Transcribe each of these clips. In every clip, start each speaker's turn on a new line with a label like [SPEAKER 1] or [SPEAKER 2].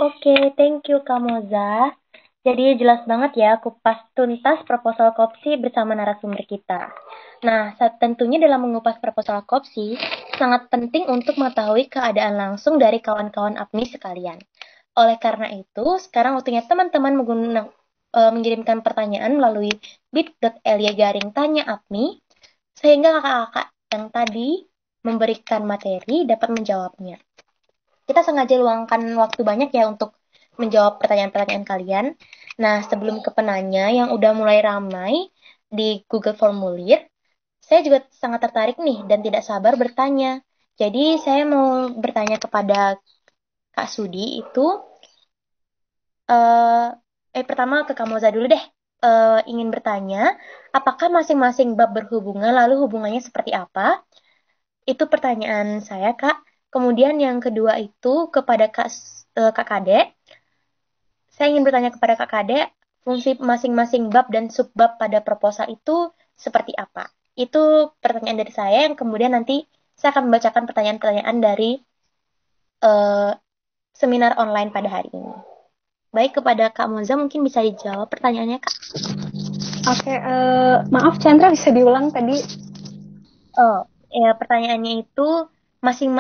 [SPEAKER 1] Oke, thank you Kak Moza. Jadi jelas banget ya kupas tuntas proposal kopsi bersama narasumber kita. Nah, tentunya dalam mengupas proposal kopsi, sangat penting untuk mengetahui keadaan langsung dari kawan-kawan APMI sekalian. Oleh karena itu, sekarang waktunya teman-teman mengirimkan pertanyaan melalui bit.ly garing tanya APMI, sehingga kakak-kakak yang tadi memberikan materi dapat menjawabnya. Kita sengaja luangkan waktu banyak ya untuk menjawab pertanyaan-pertanyaan kalian. Nah, sebelum ke penanya yang udah mulai ramai di Google Formulir, saya juga sangat tertarik nih dan tidak sabar bertanya. Jadi, saya mau bertanya kepada Kak Sudi itu, eh, pertama ke Kamoza dulu deh. Ingin bertanya, apakah masing-masing bab berhubungan, lalu hubungannya seperti apa? Itu pertanyaan saya, Kak. Kemudian yang kedua itu kepada Kak Kade. Saya ingin bertanya kepada Kak Kade, fungsi masing-masing bab dan subbab pada proposal itu seperti apa? Itu pertanyaan dari saya yang kemudian nanti saya akan membacakan pertanyaan-pertanyaan dari eh, seminar online pada hari ini. Baik, kepada Kak Moza mungkin bisa dijawab pertanyaannya, Kak.
[SPEAKER 2] Oke, maaf Chandra bisa diulang tadi.
[SPEAKER 1] Oh, ya pertanyaannya itu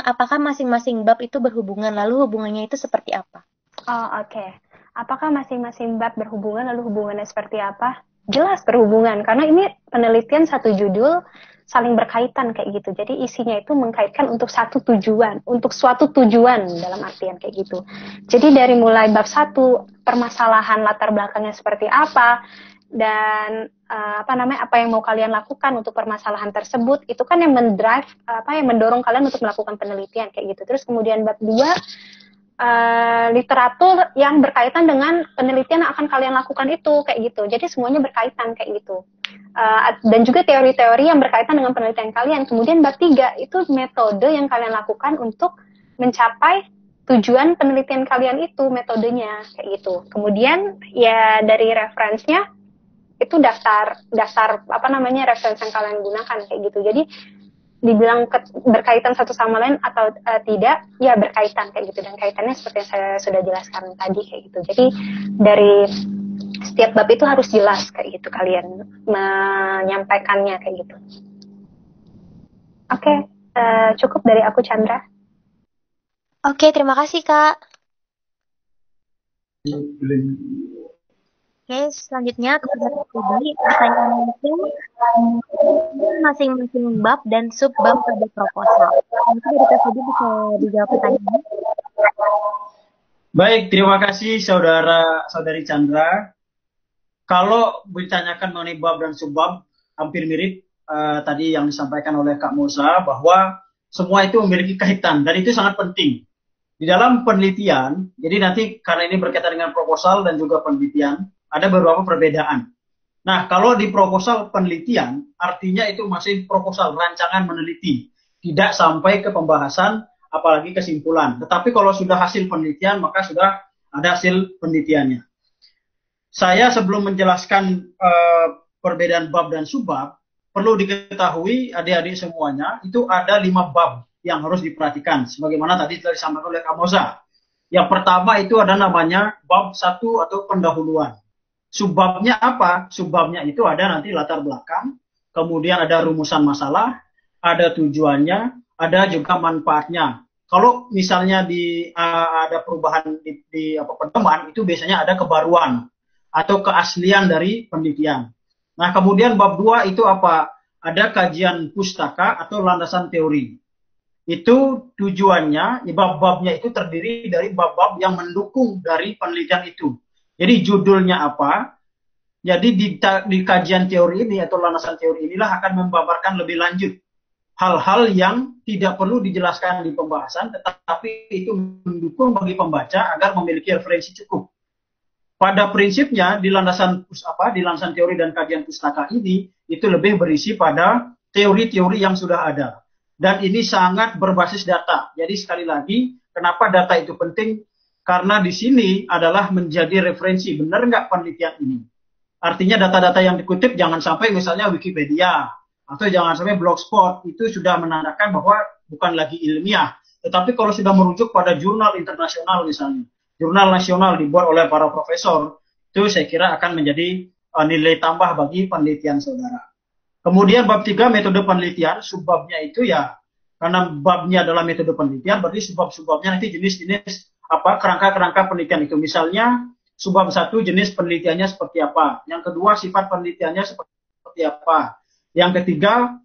[SPEAKER 1] apakah masing-masing bab itu berhubungan, lalu hubungannya itu seperti apa?
[SPEAKER 2] Oh, oke. Apakah masing-masing bab berhubungan lalu hubungannya seperti apa? Jelas berhubungan karena ini penelitian satu judul saling berkaitan kayak gitu. Jadi isinya itu mengkaitkan untuk satu tujuan, untuk suatu tujuan dalam artian kayak gitu. Jadi dari mulai bab satu permasalahan latar belakangnya seperti apa dan apa yang mau kalian lakukan untuk permasalahan tersebut itu kan yang mendrive yang mendorong kalian untuk melakukan penelitian kayak gitu. Terus kemudian bab 2 literatur yang berkaitan dengan penelitian yang akan kalian lakukan itu kayak gitu. Jadi semuanya berkaitan kayak gitu. Dan juga teori-teori yang berkaitan dengan penelitian kalian. Kemudian bab 3 itu metode yang kalian lakukan untuk mencapai tujuan penelitian kalian itu, metodenya kayak gitu. Kemudian ya dari referensinya itu daftar referensi yang kalian gunakan kayak gitu. Jadi dibilang berkaitan satu sama lain atau tidak, ya berkaitan kayak gitu, dan kaitannya seperti yang saya sudah jelaskan tadi kayak gitu. Jadi dari setiap bab itu harus jelas kayak gitu kalian menyampaikannya kayak gitu. Oke, cukup dari aku Chandra.
[SPEAKER 1] Oke, terima kasih, Kak. Oke, selanjutnya kepada Kak Sudi, pertanyaan itu masing-masing bab dan subbab pada proposal. Nanti dari Kak Sudi bisa dijawab pertanyaannya.
[SPEAKER 3] Baik, terima kasih saudari Chandra. Kalau ditanyakan mengenai bab dan subbab, hampir mirip tadi yang disampaikan oleh Kak Musa, bahwa semua itu memiliki kaitan, dan itu sangat penting. Di dalam penelitian, jadi nanti karena ini berkaitan dengan proposal dan juga penelitian, ada beberapa perbedaan. Nah, kalau di proposal penelitian, artinya itu masih proposal, rancangan meneliti. Tidak sampai ke pembahasan, apalagi kesimpulan. Tetapi kalau sudah hasil penelitian, maka sudah ada hasil penelitiannya. Saya sebelum menjelaskan perbedaan bab dan subbab, perlu diketahui adik-adik semuanya, itu ada 5 bab yang harus diperhatikan. Sebagaimana tadi telah disampaikan oleh Kamoza. Yang pertama itu ada namanya bab 1 atau pendahuluan. Subbabnya apa? Subbabnya itu ada nanti latar belakang, kemudian ada rumusan masalah, ada tujuannya, ada juga manfaatnya. Kalau misalnya ada perubahan di pedoman, itu biasanya ada kebaruan atau keaslian dari penelitian. Nah, kemudian bab 2 itu apa? Ada kajian pustaka atau landasan teori. Itu tujuannya, bab-babnya itu terdiri dari bab-bab yang mendukung dari penelitian itu. Jadi judulnya apa? Jadi di kajian teori ini atau landasan teori inilah akan membabarkan lebih lanjut hal-hal yang tidak perlu dijelaskan di pembahasan, tetapi itu mendukung bagi pembaca agar memiliki referensi cukup. Pada prinsipnya di landasan teori dan kajian pustaka ini itu lebih berisi pada teori-teori yang sudah ada, dan ini sangat berbasis data. Jadi sekali lagi, kenapa data itu penting? Karena di sini adalah menjadi referensi, benar nggak penelitian ini. Artinya data-data yang dikutip jangan sampai misalnya Wikipedia atau jangan sampai Blogspot, itu sudah menandakan bahwa bukan lagi ilmiah. Tetapi kalau sudah merujuk pada jurnal internasional misalnya, jurnal nasional dibuat oleh para profesor, itu saya kira akan menjadi nilai tambah bagi penelitian saudara. Kemudian bab 3 metode penelitian, subbabnya itu ya, karena babnya adalah metode penelitian, berarti subbab-subbabnya nanti jenis-jenis kerangka-kerangka penelitian itu. Misalnya subbab 1 jenis penelitiannya seperti apa, yang kedua sifat penelitiannya seperti apa, yang ketiga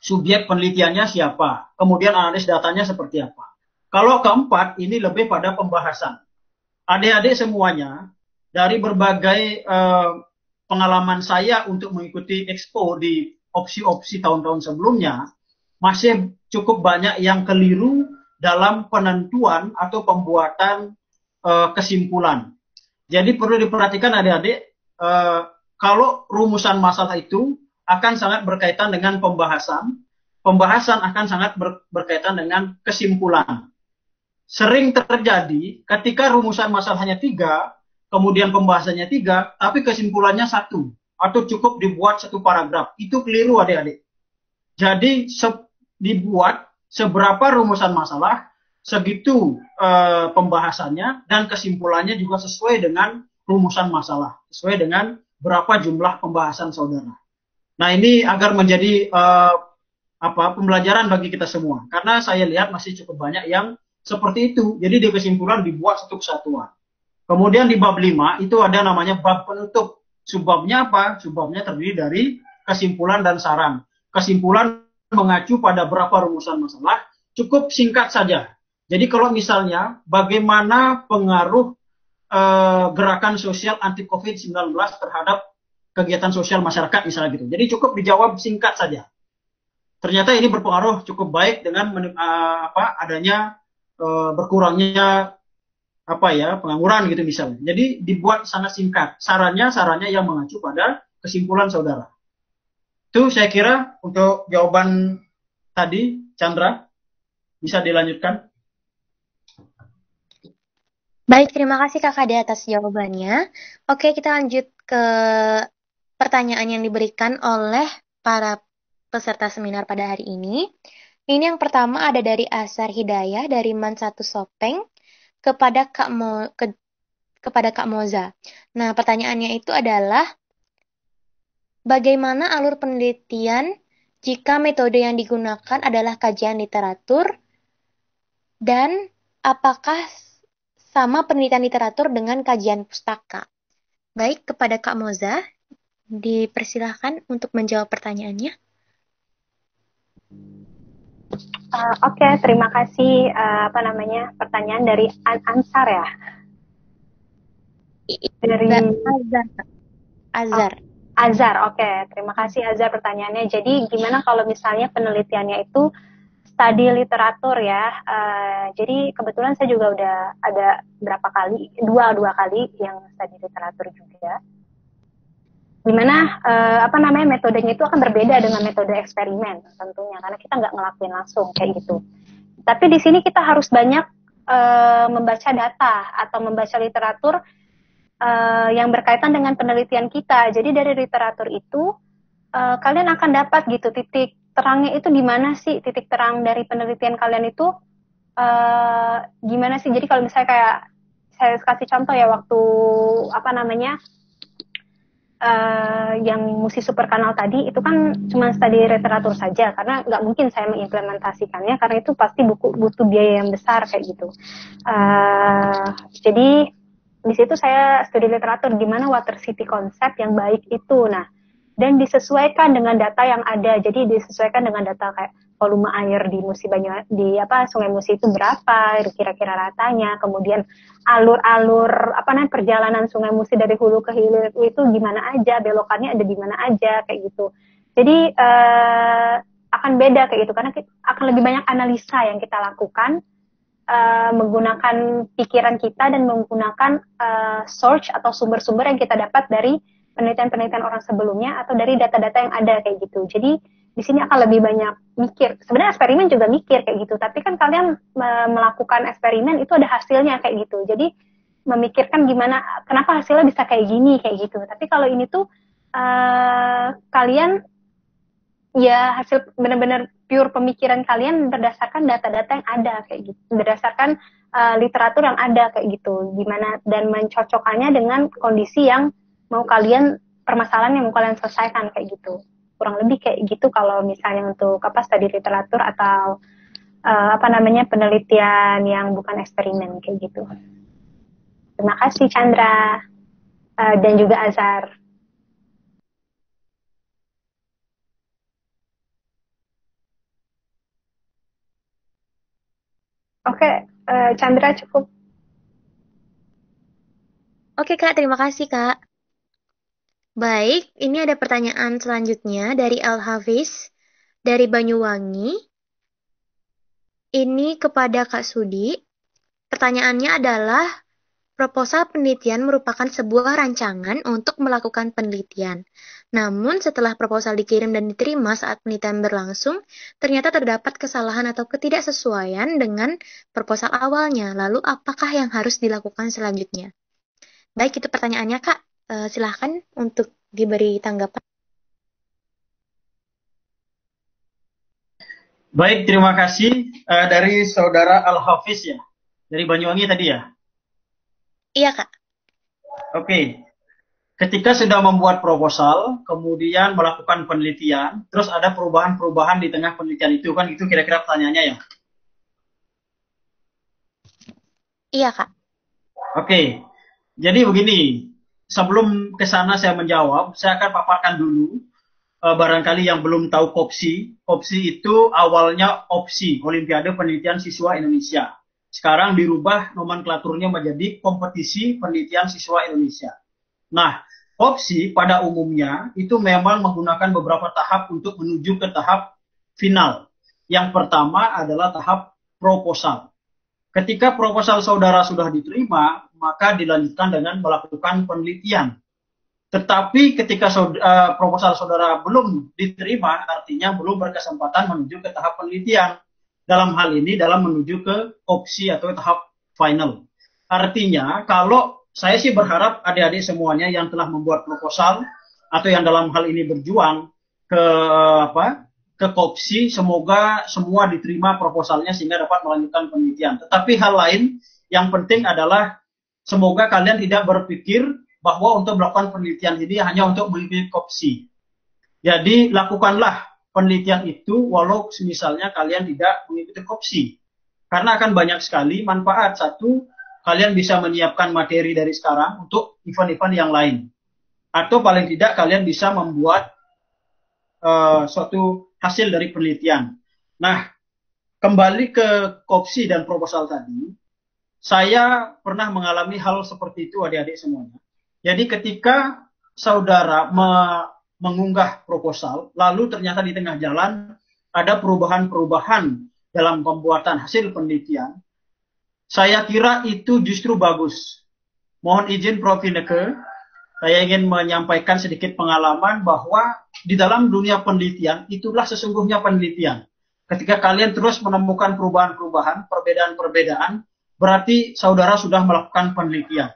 [SPEAKER 3] subjek penelitiannya siapa, kemudian analis datanya seperti apa. Kalau keempat ini lebih pada pembahasan. Adik-adik semuanya dari berbagai pengalaman saya untuk mengikuti Expo di opsi-opsi tahun-tahun sebelumnya, masih cukup banyak yang keliru dalam penentuan atau pembuatan kesimpulan. Jadi perlu diperhatikan adik-adik, kalau rumusan masalah itu akan sangat berkaitan dengan pembahasan, pembahasan akan sangat berkaitan dengan kesimpulan. Sering terjadi ketika rumusan masalahnya 3, kemudian pembahasannya 3, tapi kesimpulannya 1, atau cukup dibuat 1 paragraf. Itu keliru adik-adik. Jadi dibuat seberapa rumusan masalah, segitu pembahasannya, dan kesimpulannya juga sesuai dengan rumusan masalah, sesuai dengan berapa jumlah pembahasan saudara. Nah ini agar menjadi pembelajaran bagi kita semua, karena saya lihat masih cukup banyak yang seperti itu. Jadi di kesimpulan dibuat satu kesatuan. Kemudian di bab 5 itu ada namanya bab penutup. Subbabnya apa? Subbabnya terdiri dari kesimpulan dan saran. Kesimpulan mengacu pada berapa rumusan masalah, cukup singkat saja. Jadi kalau misalnya bagaimana pengaruh gerakan sosial anti COVID-19 terhadap kegiatan sosial masyarakat misalnya gitu. Jadi cukup dijawab singkat saja. Ternyata ini berpengaruh cukup baik dengan adanya berkurangnya pengangguran gitu misalnya. Jadi dibuat sangat singkat. Sarannya yang mengacu pada kesimpulan saudara. Itu saya kira untuk jawaban tadi, Chandra, bisa dilanjutkan.
[SPEAKER 1] Baik, terima kasih Kak Kade atas jawabannya. Oke, kita lanjut ke pertanyaan yang diberikan oleh para peserta seminar pada hari ini. Ini yang pertama ada dari Asar Hidayah dari Man 1 Sopeng kepada Kak Moza. Nah, pertanyaannya itu adalah bagaimana alur penelitian jika metode yang digunakan adalah kajian literatur, dan apakah sama penelitian literatur dengan kajian pustaka? Baik, kepada Kak Moza, dipersilahkan untuk menjawab pertanyaannya.
[SPEAKER 2] Oke, terima kasih. Pertanyaan dari Ansar ya? Dari
[SPEAKER 1] Azhar.
[SPEAKER 2] Azhar, oke. Terima kasih Azhar pertanyaannya. Jadi gimana kalau misalnya penelitiannya itu studi literatur ya? Jadi kebetulan saya juga udah ada dua kali yang studi literatur juga. Dimana metodenya itu akan berbeda dengan metode eksperimen tentunya, karena kita nggak ngelakuin langsung kayak gitu. Tapi di sini kita harus banyak membaca data atau membaca literatur yang berkaitan dengan penelitian kita. Jadi dari literatur itu kalian akan dapat gitu titik terangnya itu di mana sih, titik terang dari penelitian kalian itu gimana sih. Jadi kalau misalnya kayak saya kasih contoh ya, waktu yang Musi Super Kanal tadi itu kan cuma studi literatur saja, karena nggak mungkin saya mengimplementasikannya karena itu pasti butuh biaya yang besar kayak gitu. Jadi di situ saya studi literatur gimana water city konsep yang baik itu. Nah, dan disesuaikan dengan data yang ada. Jadi disesuaikan dengan data kayak volume air di Sungai Musi itu berapa kira-kira ratanya, kemudian alur-alur perjalanan Sungai Musi dari hulu ke hilir itu gimana aja, belokannya ada di mana aja kayak gitu. Jadi akan beda kayak gitu, karena akan lebih banyak analisa yang kita lakukan, menggunakan pikiran kita dan menggunakan source atau sumber-sumber yang kita dapat dari penelitian-penelitian orang sebelumnya atau dari data-data yang ada kayak gitu. Jadi di sini akan lebih banyak mikir. Sebenarnya eksperimen juga mikir kayak gitu, tapi kan kalian melakukan eksperimen itu ada hasilnya kayak gitu. Jadi memikirkan gimana, kenapa hasilnya bisa kayak gini kayak gitu. Tapi kalau ini tuh kalian ya hasil benar-benar pure pemikiran kalian berdasarkan data-data yang ada kayak gitu, berdasarkan literatur yang ada kayak gitu, gimana dan mencocokkannya dengan kondisi yang mau kalian permasalahan yang mau kalian selesaikan kayak gitu, kurang lebih kayak gitu kalau misalnya untuk apa studi literatur atau apa namanya penelitian yang bukan eksperimen kayak gitu. Terima kasih Chandra dan juga Azhar. Oke, Chandra cukup.
[SPEAKER 1] Oke Kak, terima kasih Kak. Baik, ini ada pertanyaan selanjutnya dari Al-Hafiz dari Banyuwangi. Ini kepada Kak Sudi. Pertanyaannya adalah, proposal penelitian merupakan sebuah rancangan untuk melakukan penelitian. Namun, setelah proposal dikirim dan diterima saat penelitian berlangsung, ternyata terdapat kesalahan atau ketidaksesuaian dengan proposal awalnya. Lalu, apakah yang harus dilakukan selanjutnya? Baik, itu pertanyaannya, Kak. Silahkan untuk diberi tanggapan.
[SPEAKER 3] Baik, terima kasih dari saudara Al-Hafiz ya, dari Banyuwangi tadi ya.
[SPEAKER 1] Iya, Kak.
[SPEAKER 3] Oke, ketika sudah membuat proposal, kemudian melakukan penelitian, terus ada perubahan-perubahan di tengah penelitian itu kan, itu kira-kira pertanyaannya ya.
[SPEAKER 1] Iya, Kak.
[SPEAKER 3] Oke, jadi begini, sebelum ke sana saya menjawab, saya akan paparkan dulu barangkali yang belum tahu KOPSI. KOPSI itu awalnya opsi Olimpiade Penelitian Siswa Indonesia. Sekarang dirubah nomenklaturnya menjadi Kompetisi Penelitian Siswa Indonesia. Nah, KOPSI pada umumnya itu memang menggunakan beberapa tahap untuk menuju ke tahap final. Yang pertama adalah tahap proposal. Ketika proposal saudara sudah diterima, maka dilanjutkan dengan melakukan penelitian. Tetapi ketika proposal saudara belum diterima, artinya belum berkesempatan menuju ke tahap penelitian. Dalam hal ini, dalam menuju ke opsi atau tahap final. Artinya, kalau saya sih berharap adik-adik semuanya yang telah membuat proposal atau yang dalam hal ini berjuang ke ke KOPSI, semoga semua diterima proposalnya sehingga dapat melanjutkan penelitian. Tetapi hal lain yang penting adalah semoga kalian tidak berpikir bahwa untuk melakukan penelitian ini hanya untuk mengikuti KOPSI. Jadi lakukanlah penelitian itu walau misalnya kalian tidak mengikuti KOPSI. Karena akan banyak sekali manfaat. Satu, kalian bisa menyiapkan materi dari sekarang untuk event-event yang lain. Atau paling tidak kalian bisa membuat suatu hasil dari penelitian. Nah, kembali ke KOPSI dan proposal tadi, saya pernah mengalami hal seperti itu adik-adik semuanya. Jadi ketika saudara mengunggah proposal, lalu ternyata di tengah jalan ada perubahan-perubahan dalam pembuatan hasil penelitian, saya kira itu justru bagus. Mohon izin Prof. Ineke, saya ingin menyampaikan sedikit pengalaman bahwa di dalam dunia penelitian, itulah sesungguhnya penelitian. Ketika kalian terus menemukan perubahan-perubahan, perbedaan-perbedaan, berarti saudara sudah melakukan penelitian.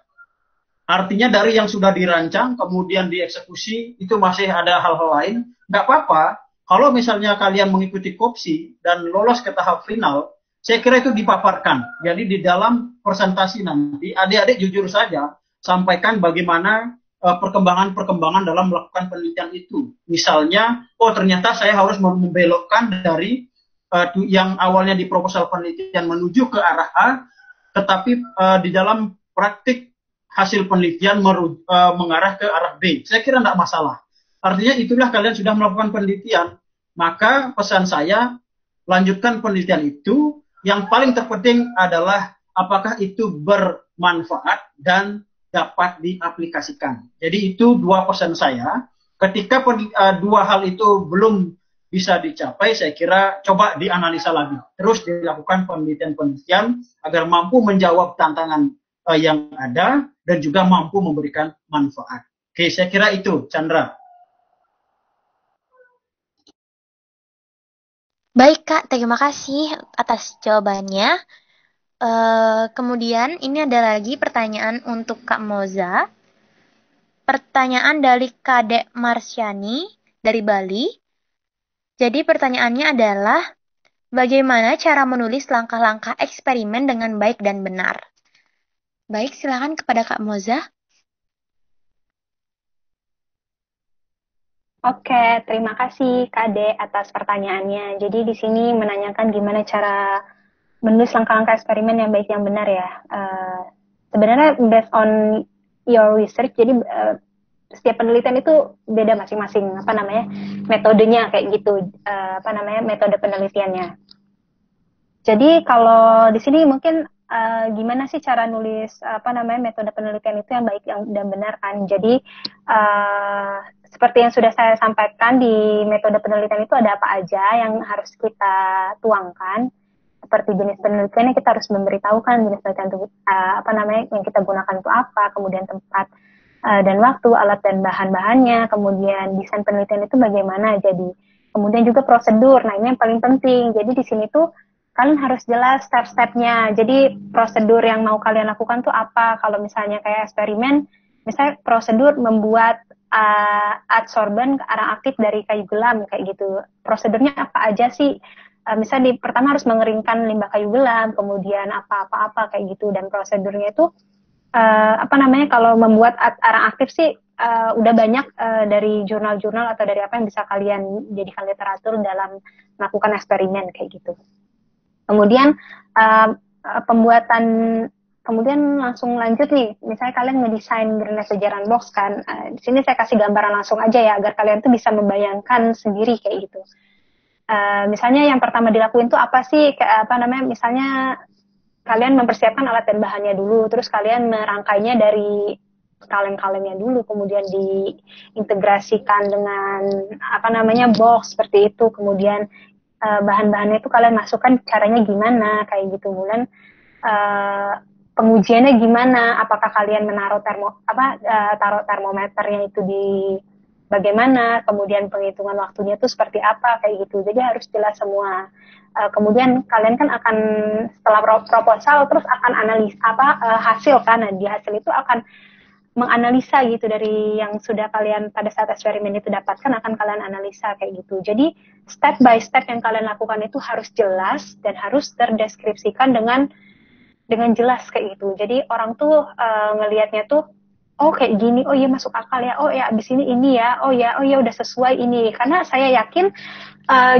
[SPEAKER 3] Artinya dari yang sudah dirancang, kemudian dieksekusi, itu masih ada hal-hal lain. Nggak apa-apa, kalau misalnya kalian mengikuti KOPSI dan lolos ke tahap final, saya kira itu dipaparkan. Jadi di dalam presentasi nanti, adik-adik jujur saja, sampaikan bagaimana perkembangan-perkembangan dalam melakukan penelitian itu. Misalnya, oh ternyata saya harus membelokkan dari yang awalnya di proposal penelitian menuju ke arah A, tetapi di dalam praktik hasil penelitian mengarah ke arah B. Saya kira tidak masalah. Artinya itulah kalian sudah melakukan penelitian. Maka pesan saya, lanjutkan penelitian itu. Yang paling terpenting adalah apakah itu bermanfaat dan dapat diaplikasikan. Jadi itu dua pesan saya. Ketika dua hal itu belum bisa dicapai, saya kira coba dianalisa lagi. Terus dilakukan penelitian-penelitian agar mampu menjawab tantangan yang ada dan juga mampu memberikan manfaat. Oke, saya kira itu, Chandra.
[SPEAKER 1] Baik, Kak. Terima kasih atas jawabannya. Kemudian ini ada lagi pertanyaan untuk Kak Moza. Pertanyaan dari Kadek Marsyani dari Bali. Jadi pertanyaannya adalah, bagaimana cara menulis langkah-langkah eksperimen dengan baik dan benar? Baik, silakan kepada Kak Moza.
[SPEAKER 2] Oke, terima kasih Kade atas pertanyaannya. Jadi di sini menanyakan gimana cara menulis langkah-langkah eksperimen yang baik yang benar ya. Sebenarnya based on your research, jadi setiap penelitian itu beda masing-masing apa namanya metodenya kayak gitu, apa namanya metode penelitiannya. Jadi kalau di sini mungkin gimana sih cara nulis apa namanya metode penelitian itu yang baik dan benar kan. Jadi seperti yang sudah saya sampaikan di metode penelitian itu ada apa aja yang harus kita tuangkan. Seperti jenis penelitiannya kita harus memberitahukan jenis penelitian itu apa namanya yang kita gunakan itu apa, kemudian tempat dan waktu, alat dan bahan-bahannya, kemudian desain penelitian itu bagaimana. Jadi kemudian juga prosedur. Nah, ini yang paling penting. Jadi di sini tuh kalian harus jelas step-stepnya. Jadi prosedur yang mau kalian lakukan tuh apa? Kalau misalnya kayak eksperimen, misalnya prosedur membuat adsorben arang aktif dari kayu gelam kayak gitu. Prosedurnya apa aja sih? Misalnya pertama harus mengeringkan limbah kayu gelam, kemudian apa-apa kayak gitu. Dan prosedurnya itu apa namanya kalau membuat arang aktif sih udah banyak dari jurnal-jurnal atau dari apa yang bisa kalian jadikan literatur dalam melakukan eksperimen kayak gitu. Kemudian pembuatan, kemudian langsung lanjut nih, misalnya kalian ngedesain drainase sejaran box kan, di sini saya kasih gambaran langsung aja ya agar kalian tuh bisa membayangkan sendiri kayak gitu. Misalnya yang pertama dilakuin tuh apa sih, kayak apa namanya, misalnya kalian mempersiapkan alat dan bahannya dulu, terus kalian merangkainya dari kaleng-kalengnya dulu, kemudian diintegrasikan dengan apa namanya box seperti itu, kemudian bahan-bahannya itu kalian masukkan caranya gimana kayak gitu, kemudian pengujiannya gimana, apakah kalian menaruh taruh termometernya itu di bagaimana, kemudian penghitungan waktunya itu seperti apa kayak gitu. Jadi harus jelas semua. Kemudian kalian kan akan setelah proposal terus akan analisa hasil kan. Nah, di hasil itu akan menganalisa gitu dari yang sudah kalian pada saat eksperimen itu dapatkan, akan kalian analisa kayak gitu. Jadi step by step yang kalian lakukan itu harus jelas dan harus terdeskripsikan dengan jelas kayak gitu. Jadi orang tuh ngelihatnya tuh, oh kayak gini, oh iya masuk akal ya, oh ya abis ini ya, oh ya udah sesuai ini. Karena saya yakin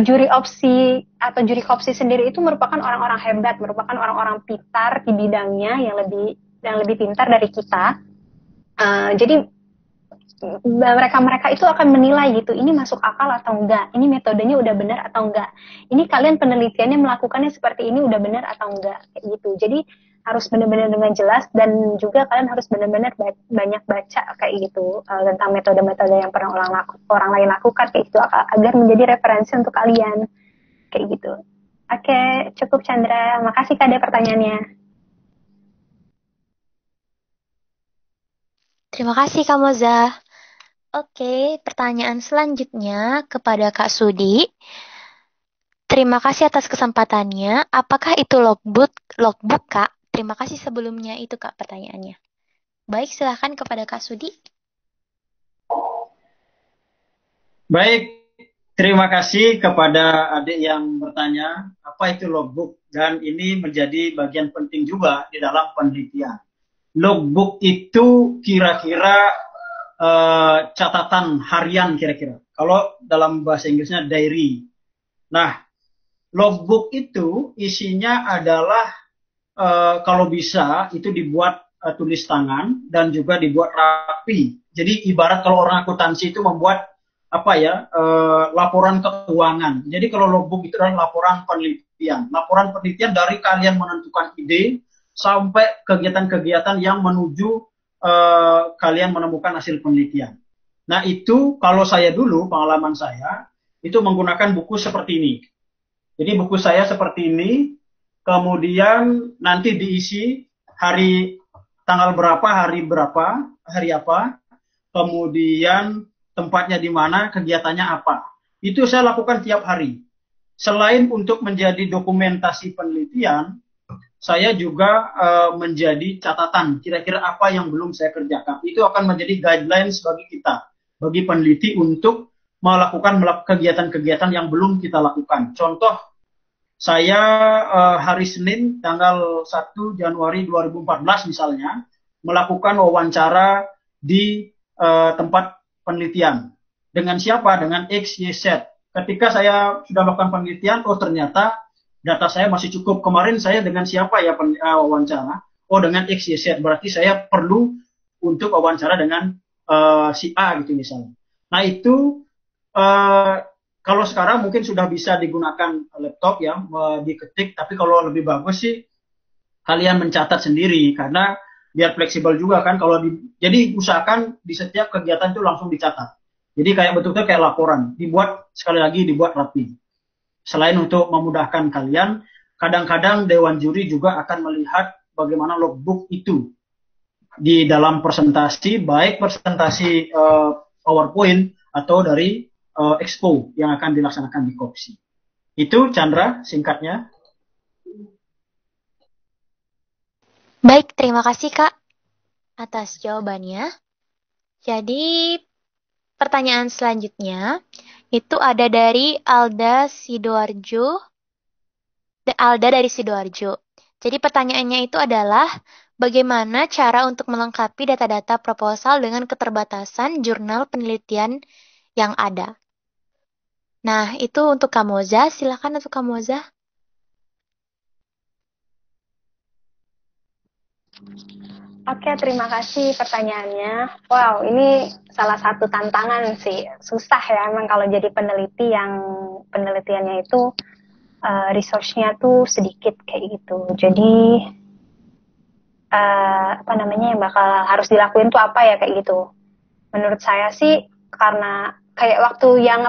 [SPEAKER 2] juri opsi atau juri kopsi sendiri itu merupakan orang-orang hebat, merupakan orang-orang pintar di bidangnya yang lebih pintar dari kita. Jadi mereka itu akan menilai gitu, ini masuk akal atau enggak, ini metodenya udah benar atau enggak, ini kalian penelitiannya melakukannya seperti ini udah benar atau enggak kayak gitu. Jadi harus benar-benar dengan jelas, dan juga kalian harus benar-benar banyak baca kayak gitu tentang metode-metode yang pernah orang lain lakukan kayak gitu, agar menjadi referensi untuk kalian kayak gitu. Oke, cukup Chandra, makasih Kak pertanyaannya.
[SPEAKER 1] Terima kasih Kak Moza. Oke, pertanyaan selanjutnya kepada Kak Sudi. Terima kasih atas kesempatannya. Apakah itu logbook Kak? Terima kasih sebelumnya itu Kak pertanyaannya. Baik, silahkan kepada Kak Sudi.
[SPEAKER 3] Baik, terima kasih kepada adik yang bertanya apa itu logbook, dan ini menjadi bagian penting juga di dalam penelitian. Logbook itu kira-kira catatan harian kira-kira. Kalau dalam bahasa Inggrisnya diary. Nah, logbook itu isinya adalah kalau bisa itu dibuat tulis tangan dan juga dibuat rapi. Jadi ibarat kalau orang akuntansi itu membuat laporan keuangan. Jadi kalau logbook itu adalah laporan penelitian. Laporan penelitian dari kalian menentukan ide sampai kegiatan-kegiatan yang menuju kalian menemukan hasil penelitian. Nah itu kalau saya dulu, pengalaman saya, itu menggunakan buku seperti ini. Jadi buku saya seperti ini, kemudian nanti diisi tanggal berapa, hari apa, kemudian tempatnya di mana, kegiatannya apa. Itu saya lakukan tiap hari. Selain untuk menjadi dokumentasi penelitian, saya juga menjadi catatan kira-kira apa yang belum saya kerjakan. Itu akan menjadi guidelines bagi kita, bagi peneliti untuk melakukan kegiatan-kegiatan yang belum kita lakukan. Contoh, saya hari Senin tanggal 1 Januari 2014 misalnya, melakukan wawancara di tempat penelitian. Dengan siapa? Dengan X, Y, Z. Ketika saya sudah melakukan penelitian, oh ternyata data saya masih cukup. Kemarin saya dengan siapa ya wawancara? Oh dengan X, Y, Z. Berarti saya perlu untuk wawancara dengan si A gitu misalnya. Nah itu kalau sekarang mungkin sudah bisa digunakan laptop ya, diketik. Tapi kalau lebih bagus sih kalian mencatat sendiri karena biar fleksibel juga kan. Jadi usahakan di setiap kegiatan itu langsung dicatat. Jadi kayak betul-betul kayak laporan, sekali lagi dibuat rapi. Selain untuk memudahkan kalian, kadang-kadang Dewan Juri juga akan melihat bagaimana logbook itu di dalam presentasi, baik presentasi PowerPoint atau dari expo yang akan dilaksanakan di KOPSI. Itu Chandra singkatnya.
[SPEAKER 1] Baik, terima kasih Kak atas jawabannya. Jadi pertanyaan selanjutnya itu ada dari Alda dari Sidoarjo. Jadi pertanyaannya itu adalah bagaimana cara untuk melengkapi data-data proposal dengan keterbatasan jurnal penelitian yang ada. Nah, itu untuk Kamoza. Silakan untuk Kamoza.
[SPEAKER 2] Oke, terima kasih pertanyaannya. Wow, ini salah satu tantangan sih. Susah ya emang kalau jadi peneliti yang penelitiannya itu resource-nya tuh sedikit kayak gitu. Jadi yang bakal harus dilakuin tuh apa ya kayak gitu. Menurut saya sih karena kayak waktu yang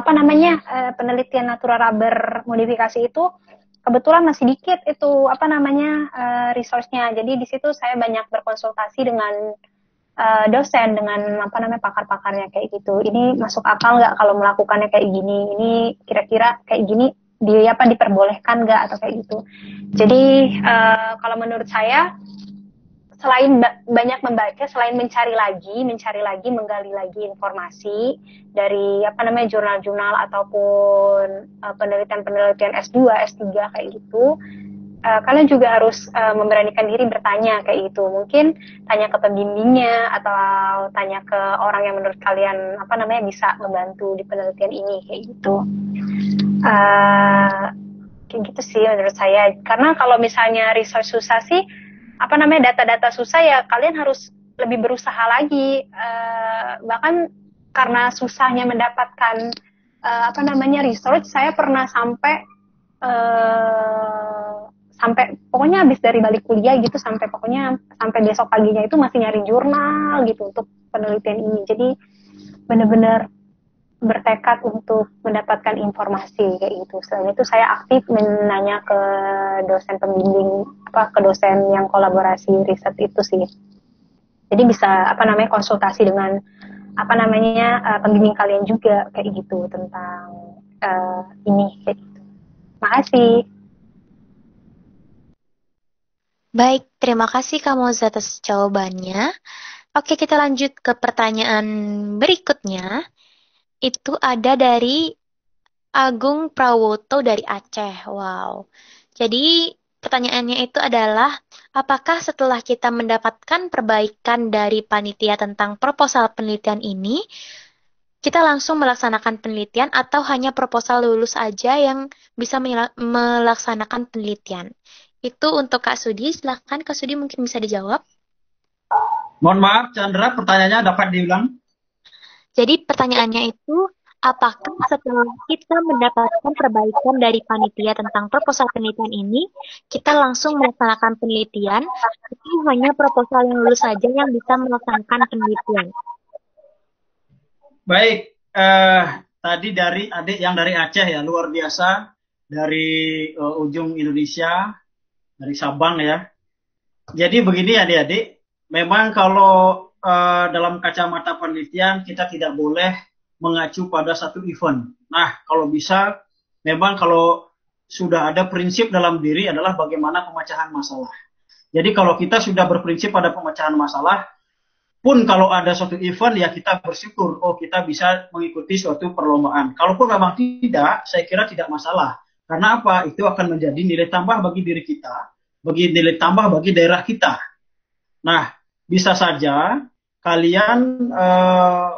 [SPEAKER 2] penelitian natural rubber modifikasi itu kebetulan masih dikit itu resource-nya. Jadi di situ saya banyak berkonsultasi dengan dosen, dengan pakar-pakarnya kayak gitu. Ini masuk akal nggak kalau melakukannya kayak gini? Ini kira-kira kayak gini diperbolehkan nggak atau kayak gitu. Jadi kalau menurut saya selain banyak membaca, selain mencari lagi, menggali lagi informasi dari jurnal-jurnal ataupun penelitian S2, S3 kayak gitu, kalian juga harus memberanikan diri bertanya kayak gitu. Mungkin tanya ke pembimbingnya atau tanya ke orang yang menurut kalian bisa membantu di penelitian ini kayak gitu. Kayak gitu sih menurut saya. Karena kalau misalnya research susah sih, data-data susah ya kalian harus lebih berusaha lagi. Bahkan karena susahnya mendapatkan research, saya pernah sampai pokoknya habis dari balik kuliah gitu sampai besok paginya itu masih nyari jurnal gitu untuk penelitian ini. Jadi benar-benar bertekad untuk mendapatkan informasi kayak gitu. Selain itu saya aktif menanya ke dosen pembimbing, ke dosen yang kolaborasi riset itu sih. Jadi bisa konsultasi dengan pembimbing kalian juga kayak gitu tentang ini kayak gitu. Makasih.
[SPEAKER 1] Baik, terima kasih Kak Moza atas jawabannya. Oke, kita lanjut ke pertanyaan berikutnya. Itu ada dari Agung Prawoto dari Aceh. Wow. Jadi pertanyaannya itu adalah, apakah setelah kita mendapatkan perbaikan dari panitia tentang proposal penelitian ini, kita langsung melaksanakan penelitian atau hanya proposal lulus aja yang bisa melaksanakan penelitian? Itu untuk Kak Sudi. Silahkan Kak Sudi mungkin bisa dijawab.
[SPEAKER 3] Mohon maaf Chandra, pertanyaannya dapat diulang?
[SPEAKER 1] Jadi pertanyaannya itu, apakah setelah kita mendapatkan perbaikan dari panitia tentang proposal penelitian ini, kita langsung melaksanakan penelitian, atau hanya proposal yang lulus saja yang bisa melaksanakan penelitian?
[SPEAKER 3] Baik, tadi dari adik yang dari Aceh ya, luar biasa, dari ujung Indonesia, dari Sabang ya. Jadi begini adik-adik, memang kalau dalam kacamata penelitian kita tidak boleh mengacu pada satu event. Nah, kalau bisa, memang kalau sudah ada prinsip dalam diri adalah bagaimana pemecahan masalah. Jadi kalau kita sudah berprinsip pada pemecahan masalah, Pun kalau ada suatu event ya kita bersyukur, oh kita bisa mengikuti suatu perlombaan. Kalaupun memang tidak, saya kira tidak masalah. Karena apa? Itu akan menjadi nilai tambah bagi diri kita, bagi nilai tambah bagi daerah kita. Nah, bisa saja kalian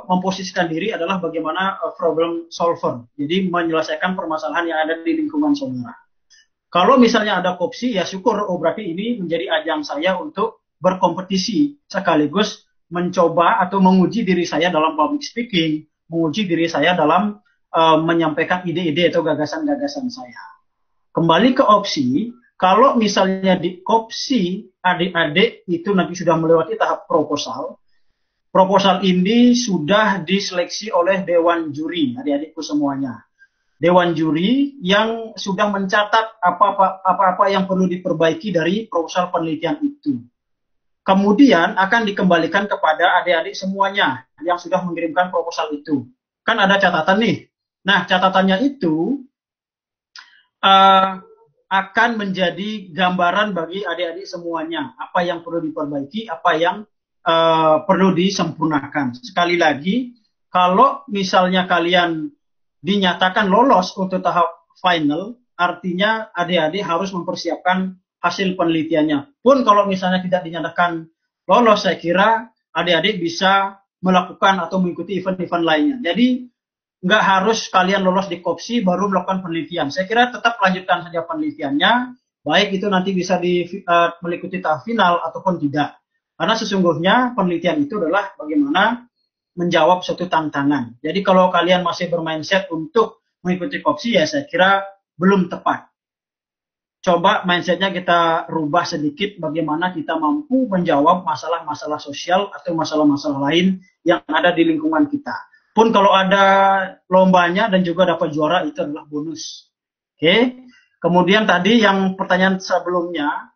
[SPEAKER 3] memposisikan diri adalah bagaimana problem solver. Jadi menyelesaikan permasalahan yang ada di lingkungan saudara. Kalau misalnya ada kopsi, ya syukur, oh berarti ini menjadi ajang saya untuk berkompetisi sekaligus mencoba atau menguji diri saya dalam public speaking, menguji diri saya dalam menyampaikan ide-ide atau gagasan-gagasan saya. Kembali ke opsi, kalau misalnya di opsi adik-adik itu nanti sudah melewati tahap proposal, proposal ini sudah diseleksi oleh dewan juri, adik-adikku semuanya. Dewan juri yang sudah mencatat apa-apa yang perlu diperbaiki dari proposal penelitian itu. Kemudian akan dikembalikan kepada adik-adik semuanya yang sudah mengirimkan proposal itu. Kan ada catatan nih. Nah, catatannya itu akan menjadi gambaran bagi adik-adik semuanya. Apa yang perlu diperbaiki, apa yang perlu disempurnakan. Sekali lagi, kalau misalnya kalian dinyatakan lolos untuk tahap final, artinya adik-adik harus mempersiapkan hasil penelitiannya. Pun kalau misalnya tidak dinyatakan lolos, saya kira adik-adik bisa melakukan atau mengikuti event-event lainnya. Jadi nggak harus kalian lolos di kopsi baru melakukan penelitian. Saya kira tetap lanjutkan saja penelitiannya, baik itu nanti bisa mengikuti tahap final ataupun tidak. Karena sesungguhnya penelitian itu adalah bagaimana menjawab suatu tantangan. Jadi kalau kalian masih bermindset untuk mengikuti kopsi, ya saya kira belum tepat. Coba mindsetnya kita rubah sedikit bagaimana kita mampu menjawab masalah-masalah sosial atau masalah-masalah lain yang ada di lingkungan kita. Pun kalau ada lombanya dan juga dapat juara, itu adalah bonus. Oke. Kemudian tadi yang pertanyaan sebelumnya,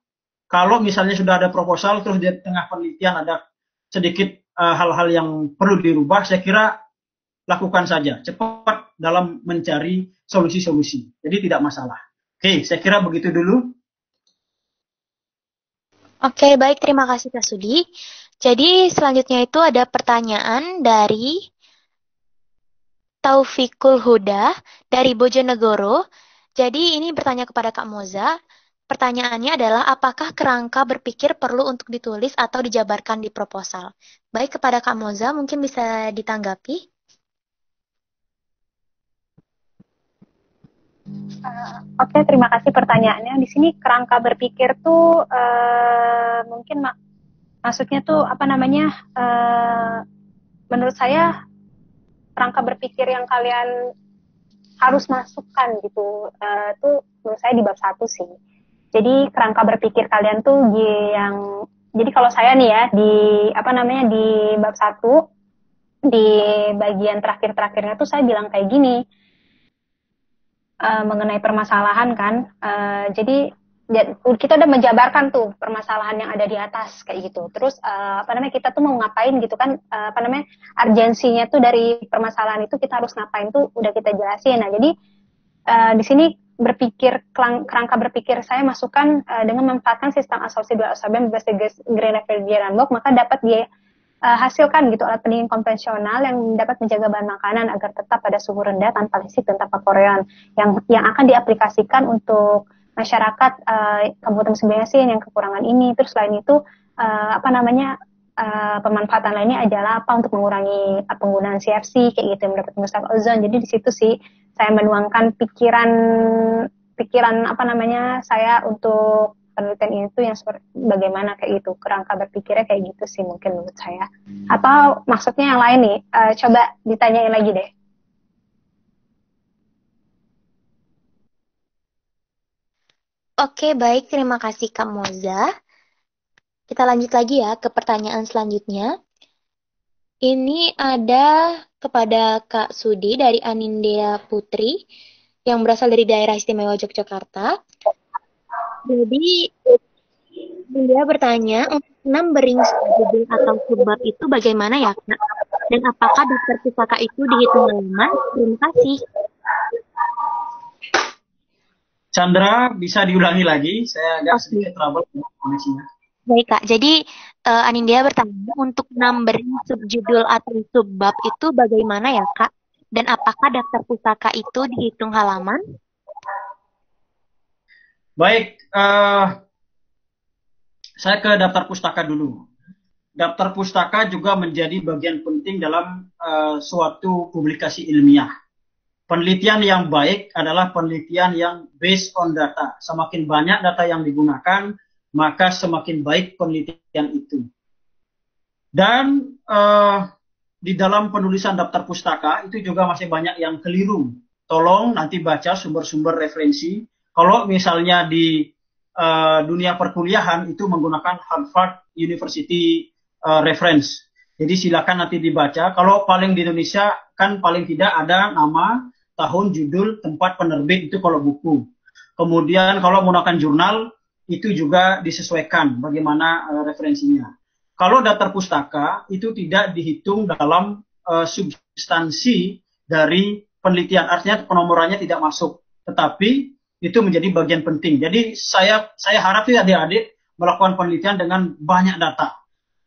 [SPEAKER 3] kalau misalnya sudah ada proposal terus di tengah penelitian ada sedikit hal-hal yang perlu dirubah, saya kira lakukan saja, cepat dalam mencari solusi-solusi. Jadi tidak masalah. Oke, saya kira begitu dulu.
[SPEAKER 1] Oke, baik. Terima kasih Kak Sudi. Jadi selanjutnya itu ada pertanyaan dari Taufikul Huda dari Bojonegoro. Jadi ini bertanya kepada Kak Moza. Pertanyaannya adalah apakah kerangka berpikir perlu untuk ditulis atau dijabarkan di proposal? Baik, kepada Kak Moza mungkin bisa ditanggapi.
[SPEAKER 2] Oke, terima kasih pertanyaannya. Di sini kerangka berpikir tuh mungkin maksudnya tuh apa namanya? Menurut saya kerangka berpikir yang kalian harus masukkan gitu, tuh menurut saya di bab 1 sih. Jadi kerangka berpikir kalian tuh jadi kalau saya nih ya di di bab 1 di bagian terakhir-terakhirnya tuh saya bilang kayak gini. Mengenai permasalahan kan, jadi kita udah menjabarkan tuh permasalahan yang ada di atas kayak gitu. Terus kita tuh mau ngapain gitu kan, urgensinya tuh dari permasalahan itu kita harus ngapain tuh udah kita jelasin. Nah jadi di sini kerangka berpikir saya masukkan dengan memanfaatkan sistem asosiasi dua asabem berbasis Green Box, maka dapat dia hasilkan gitu alat pendingin konvensional yang dapat menjaga bahan makanan agar tetap pada suhu rendah tanpa listrik dan tanpa korean yang akan diaplikasikan untuk masyarakat Kabupaten Sebayasin yang kekurangan ini. Terus selain itu pemanfaatan lainnya adalah untuk mengurangi penggunaan CFC kayak gitu yang mendapat merusak ozon. Jadi di situ sih saya menuangkan pikiran saya untuk penelitian itu yang bagaimana kayak gitu, kerangka berpikirnya kayak gitu sih mungkin menurut saya. Atau maksudnya yang lain nih, coba ditanyain lagi deh.
[SPEAKER 1] Oke, baik. Terima kasih Kak Moza. Kita lanjut lagi ya ke pertanyaan selanjutnya. Ini ada kepada Kak Sudi dari Anindya Putri yang berasal dari daerah istimewa Yogyakarta. Jadi dia bertanya untuk numbering judul atau subbab itu bagaimana ya Kak? Dan apakah daftar pusaka itu dihitung halaman? Terima kasih.
[SPEAKER 3] Chandra, bisa diulangi lagi? Saya agak sedikit trouble koneksinya.
[SPEAKER 1] Baik, Kak. Jadi, Anindya bertanya, untuk numbering subjudul atau subbab itu bagaimana ya, Kak? Dan apakah daftar pustaka itu dihitung halaman?
[SPEAKER 3] Baik, saya ke daftar pustaka dulu. Daftar pustaka juga menjadi bagian penting dalam suatu publikasi ilmiah. Penelitian yang baik adalah penelitian yang based on data. Semakin banyak data yang digunakan, maka semakin baik penelitian itu. Dan di dalam penulisan daftar pustaka itu juga masih banyak yang keliru. Tolong nanti baca sumber-sumber referensi. Kalau misalnya di dunia perkuliahan itu menggunakan Harvard University reference. Jadi silakan nanti dibaca. Kalau paling di Indonesia kan paling tidak ada nama, tahun, judul, tempat penerbit itu kalau buku. Kemudian kalau menggunakan jurnal itu juga disesuaikan bagaimana referensinya. Kalau daftar pustaka itu tidak dihitung dalam substansi dari penelitian, artinya penomorannya tidak masuk, tetapi itu menjadi bagian penting. Jadi saya harap adik-adik melakukan penelitian dengan banyak data,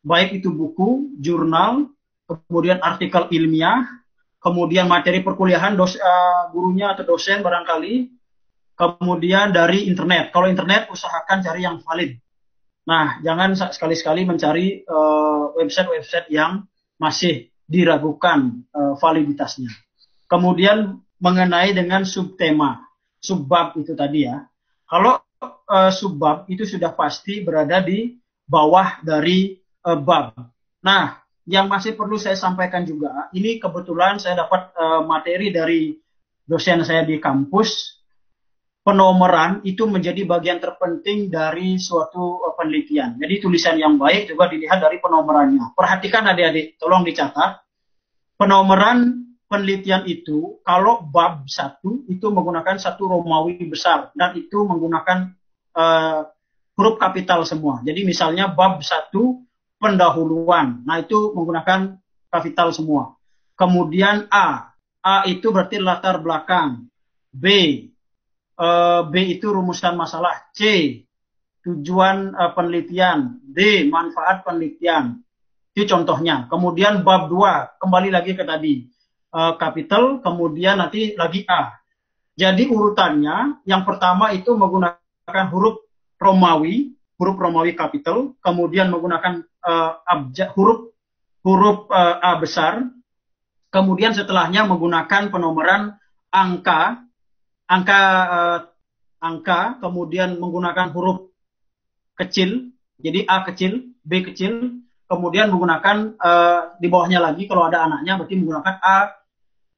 [SPEAKER 3] baik itu buku, jurnal, kemudian artikel ilmiah, kemudian materi perkuliahan gurunya atau dosen barangkali, kemudian dari internet. Kalau internet usahakan cari yang valid. Nah, jangan sekali-sekali mencari website-website yang masih diragukan validitasnya. Kemudian mengenai dengan subtema, subbab itu tadi ya. Kalau subbab itu sudah pasti berada di bawah dari bab. Nah, yang masih perlu saya sampaikan juga, ini kebetulan saya dapat materi dari dosen saya di kampus. Penomoran itu menjadi bagian terpenting dari suatu penelitian. Jadi tulisan yang baik juga dilihat dari penomorannya. Perhatikan adik-adik, tolong dicatat. Penomoran penelitian itu kalau bab 1 itu menggunakan satu Romawi besar dan itu menggunakan huruf kapital semua. Jadi misalnya bab 1 pendahuluan. Nah, itu menggunakan kapital semua. Kemudian A itu berarti latar belakang. B itu rumusan masalah, C tujuan penelitian, D manfaat penelitian. Itu contohnya. Kemudian bab 2 kembali lagi ke tadi, capital, kemudian nanti lagi A. Jadi urutannya yang pertama itu menggunakan huruf Romawi capital, kemudian menggunakan huruf A besar, kemudian setelahnya menggunakan penomoran angka, kemudian menggunakan huruf kecil, jadi A kecil, B kecil, kemudian menggunakan di bawahnya lagi kalau ada anaknya berarti menggunakan A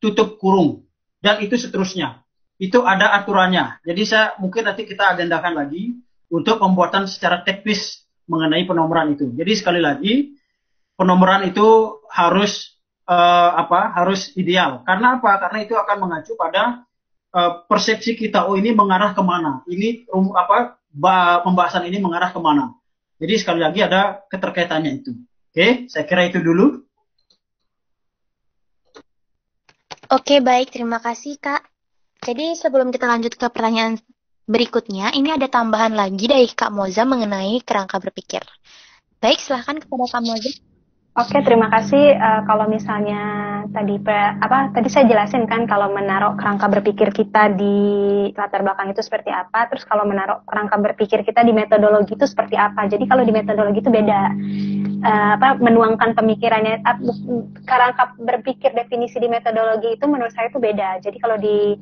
[SPEAKER 3] tutup kurung, dan itu seterusnya. Itu ada aturannya. Jadi mungkin nanti kita agendakan lagi untuk pembuatan secara teknis mengenai penomoran itu. Jadi sekali lagi penomoran itu harus harus ideal. Karena apa? Karena itu akan mengacu pada persepsi kita, oh ini mengarah kemana, ini pembahasan ini mengarah kemana. Jadi sekali lagi ada keterkaitannya itu. Oke, saya kira itu dulu.
[SPEAKER 1] Oke, baik. Terima kasih, Kak. Jadi sebelum kita lanjut ke pertanyaan berikutnya, ini ada tambahan lagi dari Kak Moza mengenai kerangka berpikir. Baik, silahkan kepada Kak Moza.
[SPEAKER 2] Oke, terima kasih. Kalau misalnya tadi saya jelasin kan kalau menaruh kerangka berpikir kita di latar belakang itu seperti apa, terus kalau menaruh kerangka berpikir kita di metodologi itu seperti apa. Jadi kalau di metodologi itu beda. Menuangkan pemikirannya, kerangka berpikir definisi di metodologi itu menurut saya itu beda. Jadi kalau di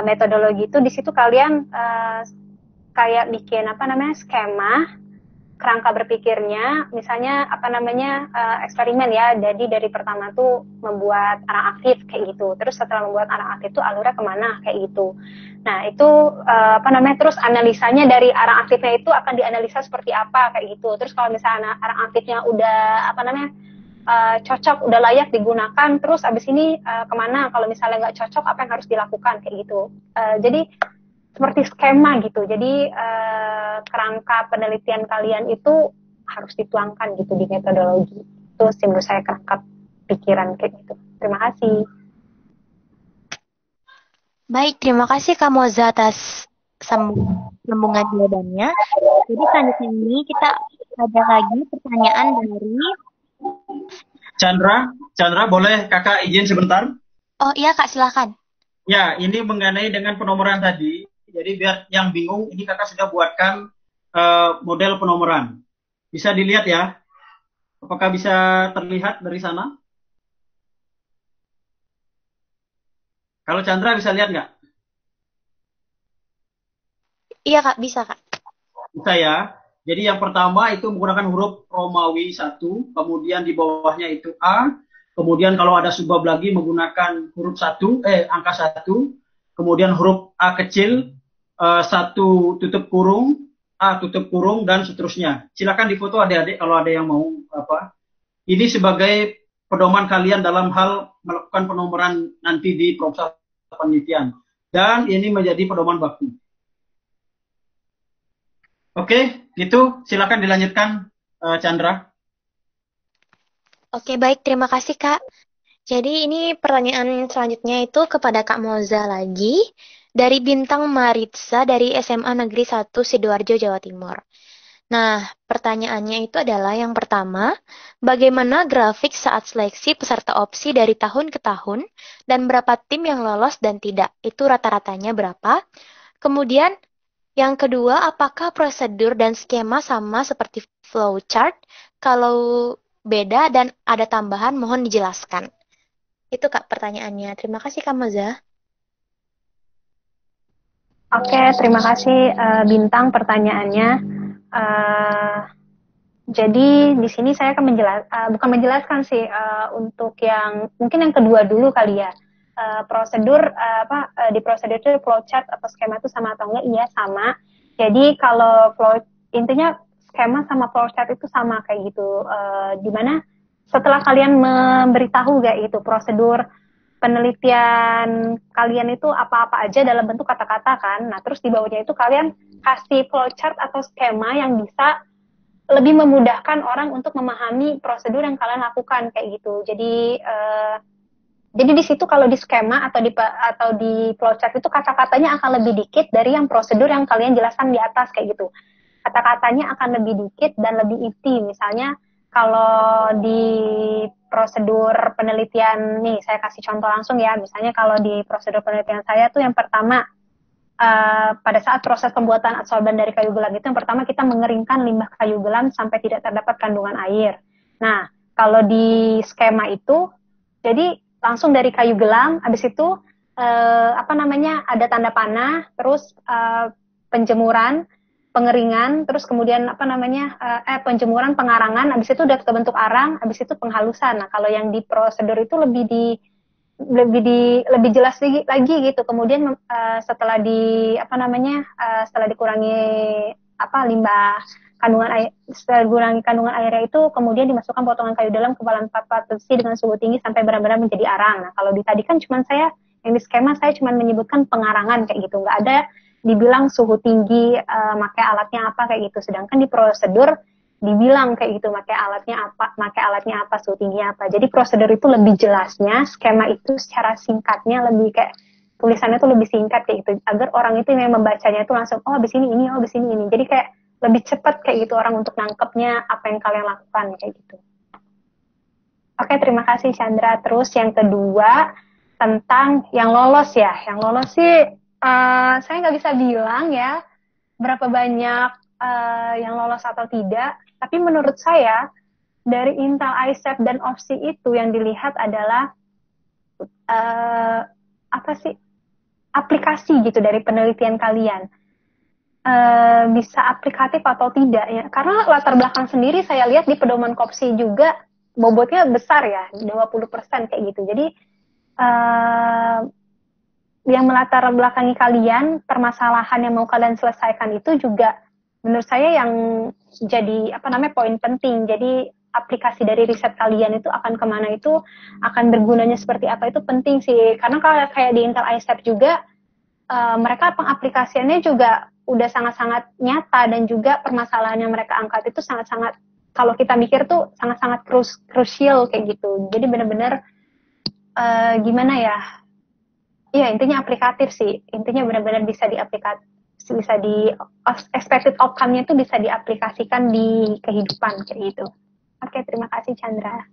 [SPEAKER 2] metodologi itu di situ kalian kayak bikin skema kerangka berpikirnya, misalnya eksperimen ya. Jadi dari pertama tuh membuat orang aktif kayak gitu. Terus setelah membuat orang aktif tuh alurnya kemana kayak gitu. Nah itu terus analisanya dari orang aktifnya itu akan dianalisa seperti apa kayak gitu. Terus kalau misalnya orang aktifnya udah cocok, udah layak digunakan, terus abis ini kemana? Kalau misalnya nggak cocok, apa yang harus dilakukan kayak gitu. Jadi seperti skema gitu. Jadi kerangka penelitian kalian itu harus dituangkan gitu di metodologi. Itu sih menurut saya kerangka pikiran kayak gitu. Terima kasih.
[SPEAKER 1] Baik, terima kasih Kak Moza atas sambungan jawabannya. Jadi selanjutnya ini kita ada lagi pertanyaan dari...
[SPEAKER 3] Chandra, Chandra boleh kakak izin sebentar?
[SPEAKER 1] Oh iya Kak, silakan.
[SPEAKER 3] Ya, ini mengenai dengan penomoran tadi. Jadi biar yang bingung, ini kakak sudah buatkan model penomoran. Bisa dilihat ya. Apakah bisa terlihat dari sana? Kalau Chandra bisa lihat nggak?
[SPEAKER 1] Iya Kak, bisa Kak.
[SPEAKER 3] Bisa ya. Jadi yang pertama itu menggunakan huruf Romawi 1, kemudian di bawahnya itu A, kemudian kalau ada subbab lagi menggunakan huruf 1, angka 1, kemudian huruf A kecil, 1 tutup kurung, A tutup kurung, dan seterusnya. Silakan difoto adik-adik kalau ada yang mau apa. Ini sebagai pedoman kalian dalam hal melakukan penomoran nanti di proposal penelitian. Dan ini menjadi pedoman baku. Oke, gitu. Silakan dilanjutkan, Chandra.
[SPEAKER 1] Oke, baik. Terima kasih, Kak. Jadi ini pertanyaan selanjutnya itu kepada Kak Moza lagi. Dari Bintang Maritza dari SMA Negeri 1 Sidoarjo, Jawa Timur. Nah, pertanyaannya itu adalah yang pertama, bagaimana grafik saat seleksi peserta opsi dari tahun ke tahun dan berapa tim yang lolos dan tidak? Itu rata-ratanya berapa? Kemudian yang kedua, apakah prosedur dan skema sama seperti flowchart? Kalau beda dan ada tambahan, mohon dijelaskan. Itu Kak pertanyaannya. Terima kasih Kak Moza.
[SPEAKER 2] Oke, terima kasih Bintang pertanyaannya. Uh, jadi di sini saya akan bukan menjelaskan sih untuk yang mungkin yang kedua dulu kali ya. Prosedur di prosedur itu flowchart atau skema itu sama atau enggak? Iya sama. Jadi kalau intinya skema sama flowchart itu sama kayak gitu. Dimana setelah kalian memberitahu kayak gitu prosedur penelitian kalian itu apa-apa aja dalam bentuk kata-kata kan. Nah, terus di bawahnya itu kalian kasih flowchart atau skema yang bisa lebih memudahkan orang untuk memahami prosedur yang kalian lakukan kayak gitu. Jadi di situ kalau di skema atau di flowchart itu kata-katanya akan lebih dikit dari yang prosedur yang kalian jelaskan di atas kayak gitu. Kata-katanya akan lebih dikit dan lebih inti. Misalnya kalau di prosedur penelitian nih, saya kasih contoh langsung ya. Misalnya kalau di prosedur penelitian saya tuh yang pertama pada saat proses pembuatan adsorban dari kayu gelam itu yang pertama kita mengeringkan limbah kayu gelam sampai tidak terdapat kandungan air. Nah, kalau di skema itu jadi langsung dari kayu gelam, habis itu ada tanda panah, terus penjemuran, pengeringan, terus kemudian penjemuran, pengarangan, habis itu udah kebentuk arang, habis itu penghalusan. Nah, kalau yang di prosedur itu lebih jelas lagi gitu. Kemudian setelah dikurangi limbah kandungan air, setelah dikurangi kandungan airnya itu kemudian dimasukkan potongan kayu dalam kebalan papat besi dengan suhu tinggi sampai benar-benar menjadi arang. Nah, kalau di tadi kan cuma yang di skema saya cuma menyebutkan pengarangan kayak gitu, nggak ada dibilang suhu tinggi, pakai alatnya apa kayak gitu. Sedangkan di prosedur dibilang kayak gitu, pakai alatnya apa, suhu tingginya apa. Jadi prosedur itu lebih jelasnya, skema itu secara singkatnya lebih kayak tulisannya tuh lebih singkat kayak gitu, agar orang itu yang membacanya itu langsung abis ini ini, abis ini ini. Jadi kayak lebih cepat kayak gitu orang untuk nangkepnya apa yang kalian lakukan kayak gitu. Oke, terima kasih Chandra. Terus yang kedua tentang yang lolos ya. Yang lolos sih saya nggak bisa bilang ya berapa banyak yang lolos atau tidak. Tapi menurut saya dari Intel ICEP dan OFSI itu yang dilihat adalah aplikasi gitu dari penelitian kalian. Bisa aplikatif atau tidak ya. Karena latar belakang sendiri saya lihat di pedoman KOPSI juga bobotnya besar ya, 20% kayak gitu. Jadi yang melatar belakangi kalian, permasalahan yang mau kalian selesaikan itu juga menurut saya yang jadi poin penting. Jadi aplikasi dari riset kalian itu akan kemana, itu akan bergunanya seperti apa, itu penting sih. Karena kalau kayak di Intel ICEP juga mereka pengaplikasiannya juga udah sangat-sangat nyata, dan juga permasalahan yang mereka angkat itu sangat-sangat, kalau kita mikir tuh sangat-sangat krusial kayak gitu. Jadi benar-benar gimana ya? Iya, intinya aplikatif sih. Intinya benar-benar bisa bisa di expected outcome-nya itu bisa diaplikasikan di kehidupan kayak gitu. Oke, terima kasih Chandra.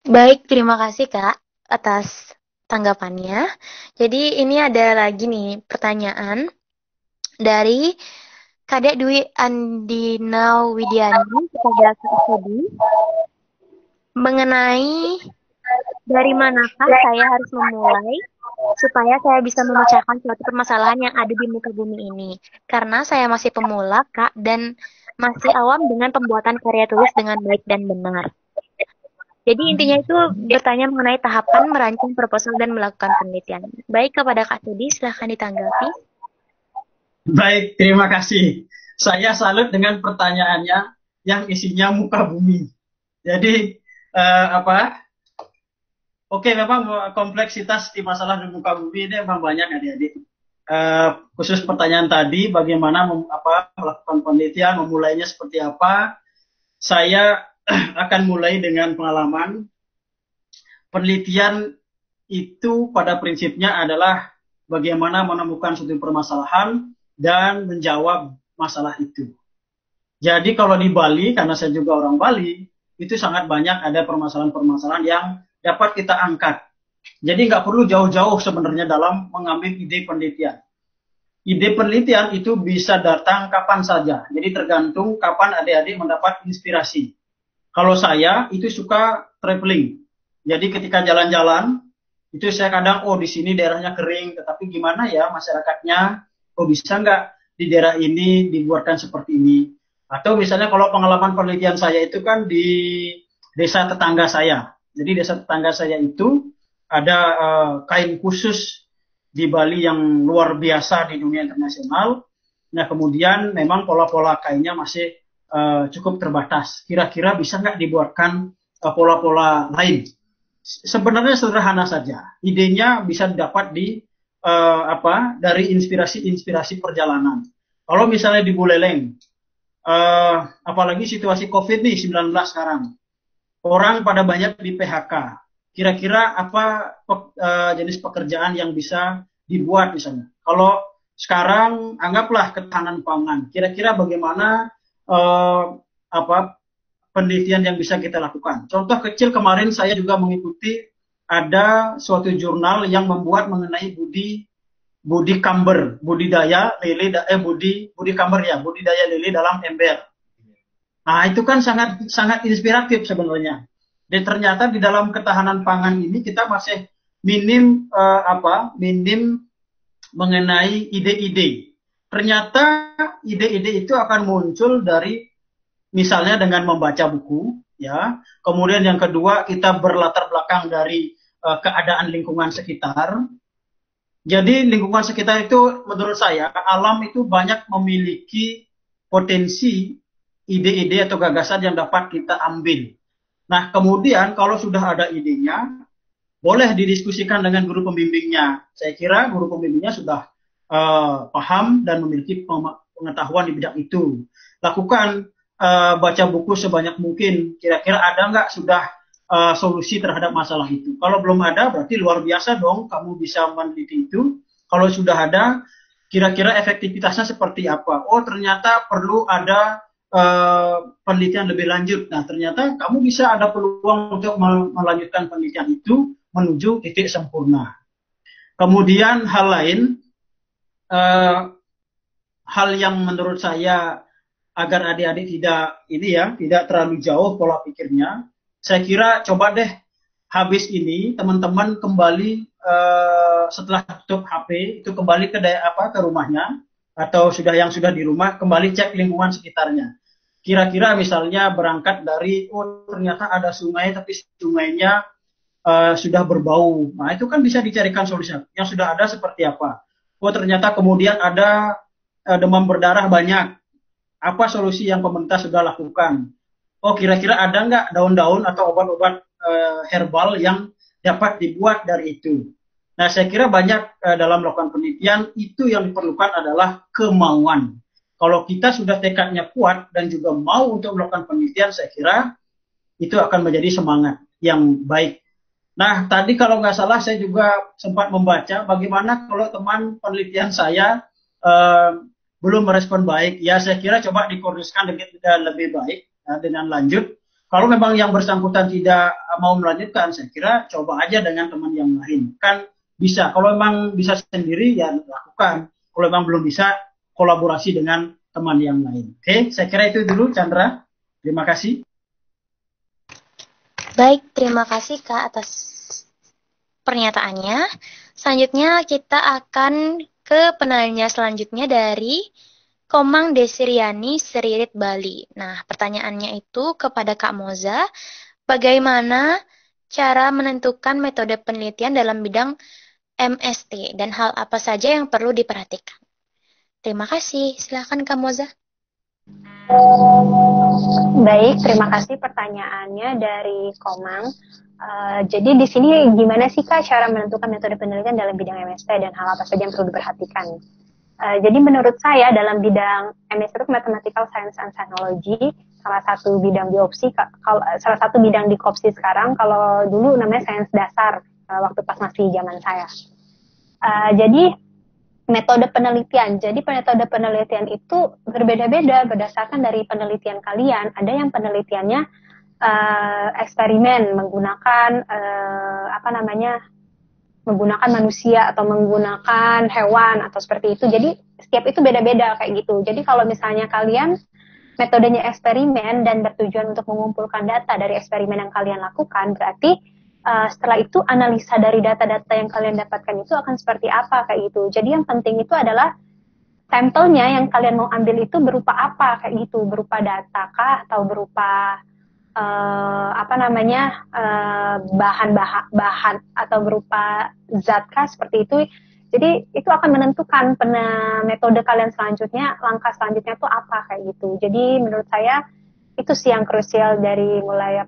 [SPEAKER 1] Baik, terima kasih Kak atas tanggapannya. Jadi ini ada lagi nih pertanyaan dari Kadek Dwi Andina Widiani kepada Kak Sedi mengenai dari manakah saya harus memulai supaya saya bisa memecahkan suatu permasalahan yang ada di muka bumi ini. Karena saya masih pemula, Kak, dan masih awam dengan pembuatan karya tulis dengan baik dan benar. Jadi intinya itu bertanya mengenai tahapan merancang proposal dan melakukan penelitian. Baik, kepada Kak Sedi, silahkan ditanggapi.
[SPEAKER 3] Baik, terima kasih. Saya salut dengan pertanyaannya yang isinya muka bumi. Jadi apa? Oke, memang kompleksitas di masalah di muka bumi ini memang banyak adik-adik. Khusus pertanyaan tadi, bagaimana melakukan penelitian, memulainya seperti apa? Saya akan mulai dengan pengalaman. Penelitian itu pada prinsipnya adalah bagaimana menemukan suatu permasalahan dan menjawab masalah itu. Jadi kalau di Bali, karena saya juga orang Bali, itu sangat banyak ada permasalahan-permasalahan yang dapat kita angkat. Jadi nggak perlu jauh-jauh sebenarnya dalam mengambil ide penelitian. Ide penelitian itu bisa datang kapan saja. Jadi tergantung kapan adik-adik mendapat inspirasi. Kalau saya itu suka traveling. Jadi ketika jalan-jalan, itu saya kadang, di sini daerahnya kering, tetapi gimana ya masyarakatnya, bisa nggak di daerah ini dibuatkan seperti ini. Atau misalnya kalau pengalaman penelitian saya itu kan di desa tetangga saya. Jadi desa tetangga saya itu ada kain khusus di Bali yang luar biasa di dunia internasional. Nah kemudian memang pola-pola kainnya masih cukup terbatas. Kira-kira bisa nggak dibuatkan pola-pola lain? Sebenarnya sederhana saja. Idenya bisa didapat dari inspirasi-inspirasi perjalanan. Kalau misalnya di Buleleng, apalagi situasi COVID-19 sekarang, orang pada banyak di PHK. Kira-kira apa jenis pekerjaan yang bisa dibuat misalnya? Kalau sekarang anggaplah ketahanan pangan. Kira-kira bagaimana penelitian yang bisa kita lakukan? Contoh kecil kemarin saya juga mengikuti ada suatu jurnal yang membuat mengenai budi kamber, budidaya lele budidaya lele dalam ember. Nah, itu kan sangat sangat inspiratif sebenarnya. Dan ternyata di dalam ketahanan pangan ini kita masih minim mengenai ide-ide. Ternyata ide-ide itu akan muncul dari misalnya dengan membaca buku, ya. Kemudian yang kedua kita berlatar belakang dari keadaan lingkungan sekitar. Jadi lingkungan sekitar itu menurut saya alam itu banyak memiliki potensi ide-ide atau gagasan yang dapat kita ambil. Nah, kemudian kalau sudah ada idenya, boleh didiskusikan dengan guru pembimbingnya. Saya kira guru pembimbingnya sudah paham dan memiliki pengetahuan di bidang itu. Lakukan baca buku sebanyak mungkin. Kira-kira ada nggak sudah solusi terhadap masalah itu? Kalau belum ada, berarti luar biasa dong kamu bisa meneliti itu. Kalau sudah ada, kira-kira efektivitasnya seperti apa? Oh, ternyata perlu ada penelitian lebih lanjut. Nah, ternyata kamu bisa ada peluang untuk melanjutkan penelitian itu menuju titik sempurna. Kemudian hal lain, hal yang menurut saya agar adik-adik tidak terlalu jauh pola pikirnya, saya kira coba deh habis ini teman-teman kembali setelah tutup HP itu kembali ke rumahnya atau yang sudah di rumah, kembali cek lingkungan sekitarnya. Kira-kira misalnya berangkat dari ternyata ada sungai tapi sungainya sudah berbau. Nah, itu kan bisa dicarikan solusinya. Yang sudah ada seperti apa? Ternyata kemudian ada demam berdarah banyak. Apa solusi yang pemerintah sudah lakukan? Kira-kira ada nggak daun-daun atau obat-obat herbal yang dapat dibuat dari itu? Nah, saya kira banyak dalam melakukan penelitian, itu yang diperlukan adalah kemauan. Kalau kita sudah tekadnya kuat dan juga mau untuk melakukan penelitian, saya kira itu akan menjadi semangat yang baik. Nah, tadi kalau nggak salah saya juga sempat membaca bagaimana kalau teman penelitian saya eh, belum merespon baik. Ya, saya kira coba dikoordinasikan lebih baik dengan lanjut. Kalau memang yang bersangkutan tidak mau melanjutkan, saya kira coba aja dengan teman yang lain. Kan bisa. Kalau memang bisa sendiri, ya lakukan. Kalau memang belum bisa, kolaborasi dengan teman yang lain. Oke, saya kira itu dulu, Chandra. Terima kasih.
[SPEAKER 1] Baik, terima kasih Kak atas pernyataannya. Selanjutnya kita akan ke penanya selanjutnya dari Komang Desiriani Seririt Bali. Nah, pertanyaannya itu kepada Kak Moza, bagaimana cara menentukan metode penelitian dalam bidang MST dan hal apa saja yang perlu diperhatikan? Terima kasih. Silakan Kak Moza.
[SPEAKER 2] Baik, terima kasih pertanyaannya dari Komang. Jadi di sini gimana sih Kak cara menentukan metode penelitian dalam bidang MST dan hal apa saja yang perlu diperhatikan? Jadi menurut saya dalam bidang MST itu Mathematical Science and Technology, salah satu bidang biopsi, salah satu bidang di KOPSI sekarang, kalau dulu namanya sains dasar, waktu pas masih zaman saya. Jadi metode penelitian. Jadi metode penelitian itu berbeda-beda berdasarkan dari penelitian kalian. Ada yang penelitiannya eksperimen menggunakan menggunakan manusia atau menggunakan hewan atau seperti itu. Jadi setiap itu beda-beda kayak gitu. Jadi kalau misalnya kalian metodenya eksperimen dan bertujuan untuk mengumpulkan data dari eksperimen yang kalian lakukan, berarti setelah itu analisa dari data-data yang kalian dapatkan itu akan seperti apa kayak gitu. Jadi yang penting itu adalah sampelnya yang kalian mau ambil itu berupa apa kayak gitu, berupa data kah atau berupa bahan atau berupa zat kah seperti itu. Jadi itu akan menentukan metode kalian selanjutnya, langkah selanjutnya itu apa kayak gitu. Jadi menurut saya itu sih yang krusial dari mulai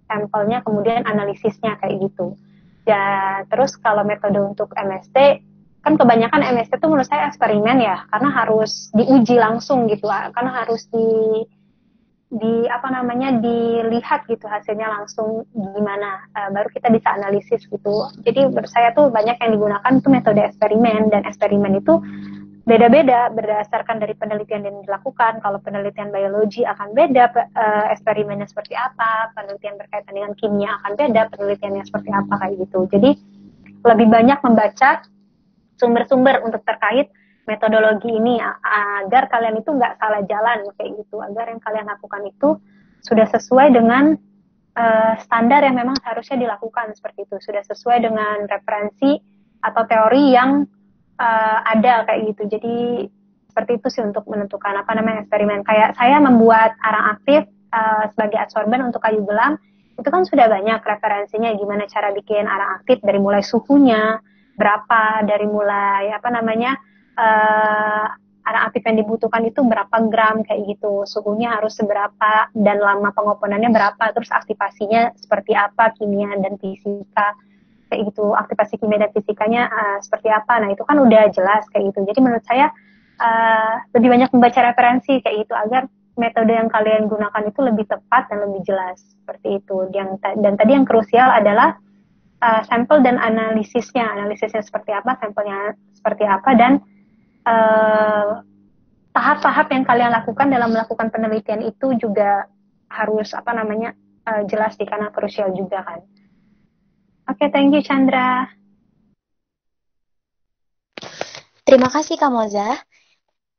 [SPEAKER 2] sampelnya kemudian analisisnya kayak gitu. Ya, terus kalau metode untuk MST kan kebanyakan MST itu menurut saya eksperimen ya, karena harus diuji langsung gitu, karena harus dilihat gitu hasilnya langsung gimana, baru kita bisa analisis gitu. Jadi menurut saya tuh banyak yang digunakan itu metode eksperimen, dan eksperimen itu beda-beda berdasarkan dari penelitian yang dilakukan. Kalau penelitian biologi akan beda eksperimennya seperti apa, penelitian berkaitan dengan kimia akan beda penelitiannya seperti apa kayak gitu. Jadi lebih banyak membaca sumber-sumber untuk terkait metodologi ini agar kalian itu nggak salah jalan kayak gitu, agar yang kalian lakukan itu sudah sesuai dengan standar yang memang seharusnya dilakukan seperti itu, sudah sesuai dengan referensi atau teori yang ada kayak gitu. Jadi seperti itu sih untuk menentukan eksperimen. Kayak saya membuat arang aktif sebagai adsorben untuk kayu gelam, itu kan sudah banyak referensinya gimana cara bikin arang aktif, dari mulai suhunya berapa, dari mulai arang aktif yang dibutuhkan itu berapa gram kayak gitu, suhunya harus seberapa, dan lama pengoponannya berapa, terus aktivasinya seperti apa, kimia dan fisika kayak gitu, aktivasi kimia dan fisikanya seperti apa. Nah itu kan udah jelas kayak gitu. Jadi menurut saya lebih banyak membaca referensi kayak gitu agar metode yang kalian gunakan itu lebih tepat dan lebih jelas seperti itu. Dan tadi yang krusial adalah sampel dan analisisnya seperti apa, sampelnya seperti apa, dan tahap-tahap yang kalian lakukan dalam melakukan penelitian itu juga harus jelas sih, karena krusial juga kan. Oke, thank you Chandra.
[SPEAKER 1] Terima kasih Kak Moza.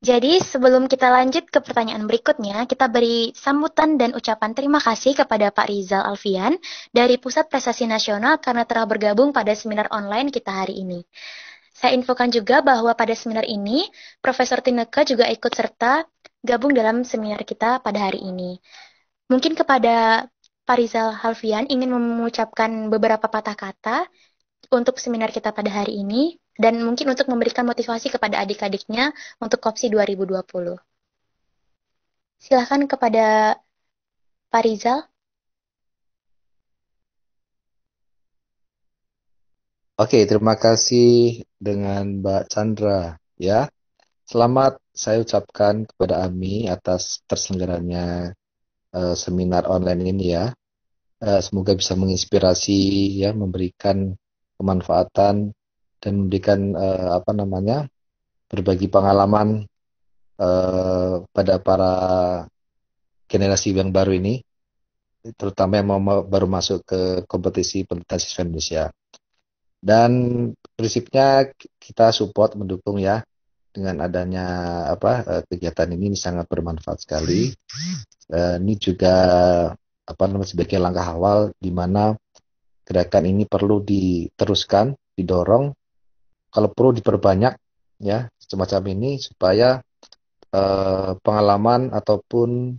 [SPEAKER 1] Jadi sebelum kita lanjut ke pertanyaan berikutnya, kita beri sambutan dan ucapan terima kasih kepada Pak Rizal Alfian dari Pusat Prestasi Nasional karena telah bergabung pada seminar online kita hari ini. Saya infokan juga bahwa pada seminar ini, Profesor Tineke juga ikut serta gabung dalam seminar kita pada hari ini. Mungkin kepada Pak Rizal Alfian ingin mengucapkan beberapa patah kata untuk seminar kita pada hari ini, dan mungkin untuk memberikan motivasi kepada adik-adiknya untuk KOPSI 2020. Silakan kepada Pak Rizal.
[SPEAKER 4] Oke, terima kasih dengan Mbak Chandra ya. Selamat saya ucapkan kepada AMI atas terselenggaranya seminar online ini ya. semoga bisa menginspirasi, ya, memberikan kemanfaatan dan memberikan berbagi pengalaman pada para generasi yang baru ini, terutama yang baru masuk ke kompetisi penelitian siswa Indonesia. Dan prinsipnya kita support, mendukung, ya, dengan adanya kegiatan ini sangat bermanfaat sekali. Ini juga sebagai langkah awal di mana gerakan ini perlu diteruskan, didorong, kalau perlu diperbanyak, ya, semacam ini supaya pengalaman ataupun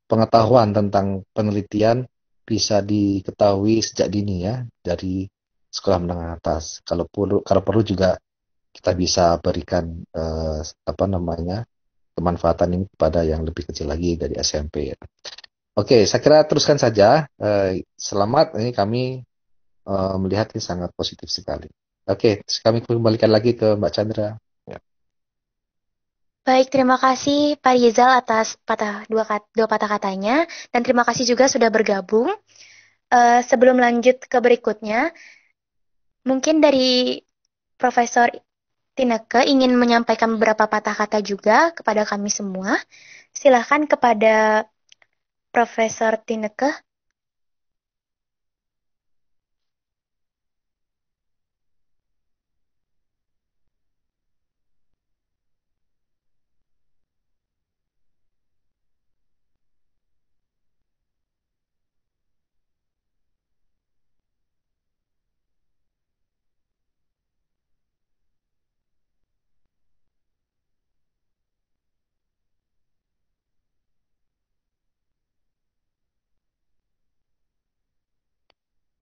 [SPEAKER 4] pengetahuan tentang penelitian bisa diketahui sejak dini, ya, dari sekolah menengah atas. Kalau perlu juga kita bisa berikan kemanfaatan ini kepada yang lebih kecil lagi dari SMP, ya. Oke, saya kira teruskan saja. Selamat, ini kami melihat ini sangat positif sekali. Oke, kami kembalikan lagi ke Mbak Chandra. Ya.
[SPEAKER 1] Baik, terima kasih Pak Rizal atas dua patah katanya, dan terima kasih juga sudah bergabung. Sebelum lanjut ke berikutnya, mungkin dari Profesor Tineke ingin menyampaikan beberapa patah kata juga kepada kami semua. Silakan kepada Profesor Tineke.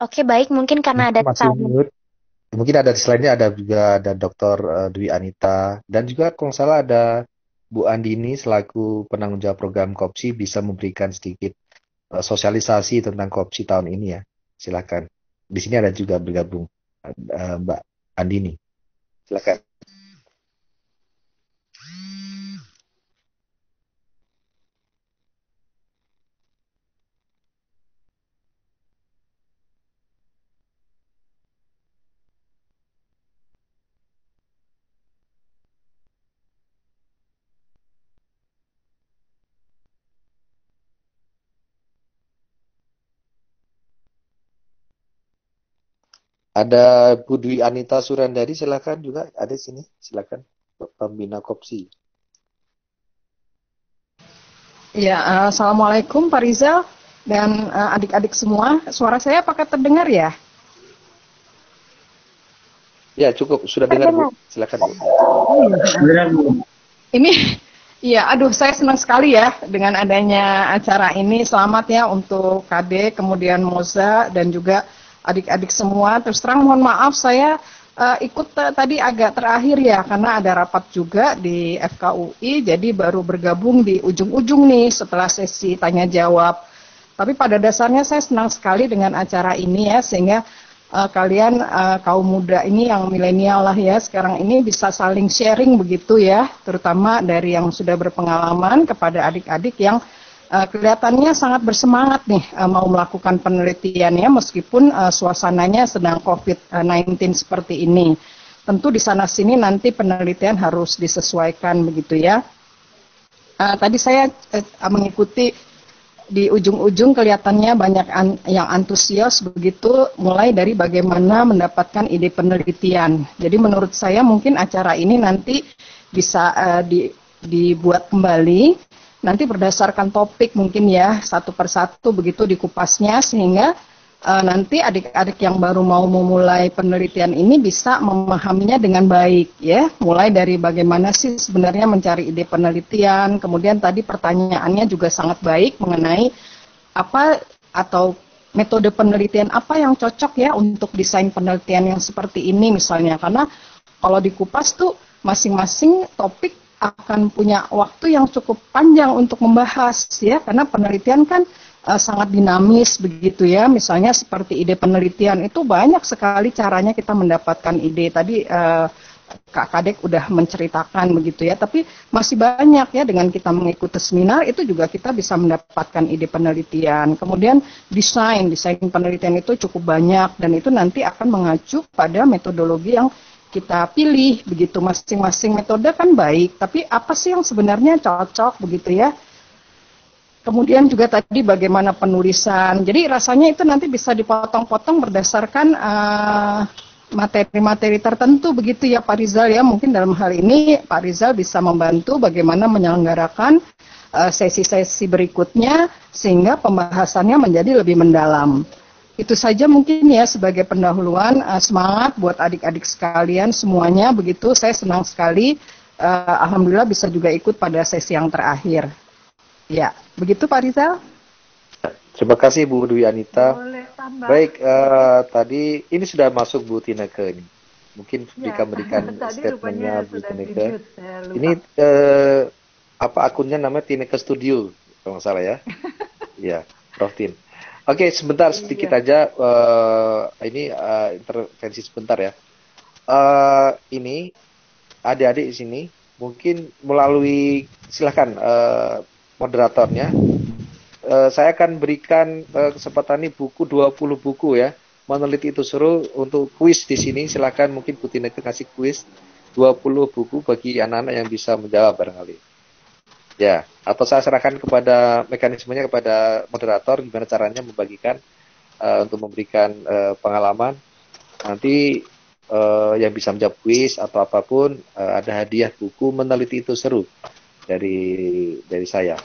[SPEAKER 1] Oke, baik, mungkin karena ada
[SPEAKER 4] Masih mute. Mungkin ada di selainnya, ada juga Dr. Dwi Anita, dan juga kalau nggak salah ada Bu Andini selaku penanggung jawab program KOPSI bisa memberikan sedikit sosialisasi tentang KOPSI tahun ini, ya. Silakan. Di sini ada juga bergabung Mbak Andini. Silakan. Ada Bu Dwi Anita Surandari, silakan juga ada di sini. Silakan, pembina KOPSI.
[SPEAKER 5] Ya, Assalamualaikum Pak Rizal dan adik-adik semua. Suara saya apakah terdengar, ya?
[SPEAKER 4] Ya, cukup. Sudah dengar, Bu. Silakan, Bu.
[SPEAKER 5] Ini, ya, aduh, saya senang sekali ya dengan adanya acara ini. Selamat ya untuk KD, kemudian Moza, dan juga adik-adik semua. Terus terang mohon maaf saya ikut tadi agak terakhir ya, karena ada rapat juga di FKUI, jadi baru bergabung di ujung-ujung nih setelah sesi tanya jawab. Tapi pada dasarnya saya senang sekali dengan acara ini ya, sehingga kalian kaum muda ini yang milenial lah ya, sekarang ini bisa saling sharing begitu ya, terutama dari yang sudah berpengalaman kepada adik-adik yang kelihatannya sangat bersemangat nih mau melakukan penelitiannya meskipun suasananya sedang COVID-19 seperti ini. Tentu di sana-sini nanti penelitian harus disesuaikan begitu ya. Tadi saya mengikuti di ujung-ujung kelihatannya banyak yang antusias begitu, mulai dari bagaimana mendapatkan ide penelitian. Jadi menurut saya mungkin acara ini nanti bisa dibuat kembali. Nanti berdasarkan topik mungkin ya, satu persatu begitu dikupasnya, sehingga nanti adik-adik yang baru mau memulai penelitian ini bisa memahaminya dengan baik ya. Mulai dari bagaimana sih sebenarnya mencari ide penelitian, kemudian tadi pertanyaannya juga sangat baik mengenai apa atau metode penelitian apa yang cocok ya untuk desain penelitian yang seperti ini misalnya. Karena kalau dikupas tuh masing-masing topik akan punya waktu yang cukup panjang untuk membahas ya, karena penelitian kan sangat dinamis begitu ya. Misalnya seperti ide penelitian itu banyak sekali caranya kita mendapatkan ide. Tadi Kak Kadek udah menceritakan begitu ya, tapi masih banyak ya dengan kita mengikuti seminar itu juga kita bisa mendapatkan ide penelitian. Kemudian desain penelitian itu cukup banyak dan itu nanti akan mengacu pada metodologi yang kita pilih begitu. Masing-masing metode kan baik, tapi apa sih yang sebenarnya cocok begitu ya? Kemudian juga tadi bagaimana penulisan. Jadi rasanya itu nanti bisa dipotong-potong berdasarkan materi-materi tertentu begitu ya Pak Rizal ya. Mungkin dalam hal ini Pak Rizal bisa membantu bagaimana menyelenggarakan sesi-sesi berikutnya sehingga pembahasannya menjadi lebih mendalam. Itu saja mungkin ya sebagai pendahuluan. Semangat buat adik-adik sekalian semuanya begitu. Saya senang sekali. Alhamdulillah bisa juga ikut pada sesi yang terakhir. Ya, begitu Pak Rizal.
[SPEAKER 4] Terima kasih Bu Dwi Anita.
[SPEAKER 6] Boleh tambah.
[SPEAKER 4] Baik, tadi ini sudah masuk Bu Tineke ini. Mungkin
[SPEAKER 6] Ya,
[SPEAKER 4] Dika berikan
[SPEAKER 6] tadi
[SPEAKER 4] statementnya
[SPEAKER 6] rupanya
[SPEAKER 4] Bu
[SPEAKER 6] sudah
[SPEAKER 4] Tineke.
[SPEAKER 6] di-mute, saya lupa.
[SPEAKER 4] Ini apa akunnya namanya Tineke Studio kalau nggak salah ya. Iya, Prof Tin. Oke, sebentar sedikit aja. Ini intervensi sebentar ya. Ini adik-adik di sini mungkin melalui silakan moderatornya. Saya akan berikan kesempatan ini 20 buku ya. Meneliti itu seru untuk kuis di sini. Silakan mungkin Bu Tineke kasih kuis 20 buku bagi anak-anak yang bisa menjawab barangkali. Ya, atau saya serahkan kepada mekanismenya kepada moderator gimana caranya membagikan untuk memberikan pengalaman. Nanti yang bisa menjawab kuis atau apapun ada hadiah buku meneliti itu seru dari saya.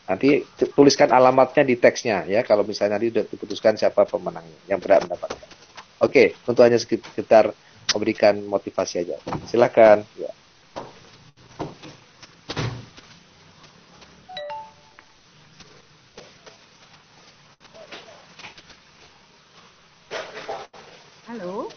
[SPEAKER 4] Nanti tuliskan alamatnya di teksnya ya kalau misalnya nanti sudah diputuskan siapa pemenangnya yang berhak mendapatkan. Oke, untuk hanya sekitar memberikan motivasi aja. Silakan. Ya.
[SPEAKER 6] Halo.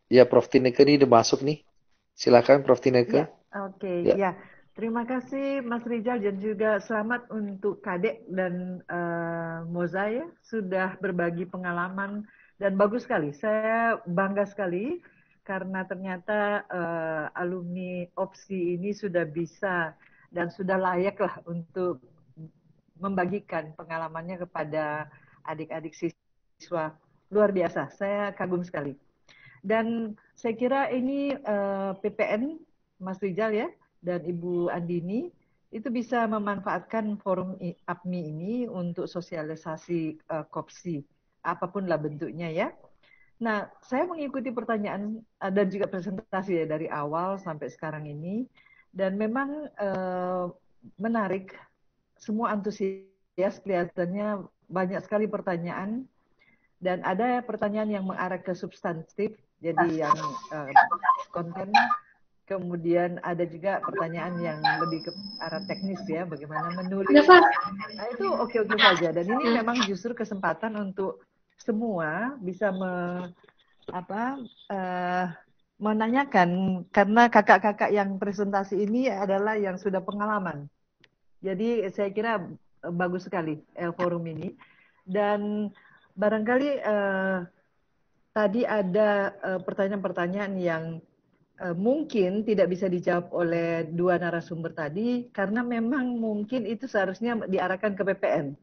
[SPEAKER 4] Ya, Prof Tineke ini udah masuk nih. Silakan Prof Tineke.
[SPEAKER 6] Ya, oke.
[SPEAKER 4] Ya.
[SPEAKER 6] Ya, terima kasih Mas Rizal dan juga selamat untuk Kadek dan Moza ya sudah berbagi pengalaman dan bagus sekali. Saya bangga sekali karena ternyata alumni opsi ini sudah bisa dan sudah layak lah untuk membagikan pengalamannya kepada adik-adik siswa. Luar biasa, saya kagum sekali. Dan saya kira ini PPN Mas Rizal ya dan Ibu Andini itu bisa memanfaatkan forum APMI ini untuk sosialisasi KOPSI apapun lah bentuknya ya. Nah, saya mengikuti pertanyaan dan juga presentasi ya dari awal sampai sekarang ini dan memang menarik, semua antusias kelihatannya banyak sekali pertanyaan dan ada pertanyaan yang mengarah ke substantif. Jadi yang konten, kemudian ada juga pertanyaan yang lebih ke arah teknis ya, bagaimana menulis. Nah itu oke-oke saja. Dan ini memang justru kesempatan untuk semua bisa menanyakan, karena kakak-kakak yang presentasi ini adalah yang sudah pengalaman. Jadi saya kira bagus sekali forum ini. Dan barangkali tadi ada pertanyaan-pertanyaan yang mungkin tidak bisa dijawab oleh dua narasumber tadi karena memang mungkin itu seharusnya diarahkan ke PPN.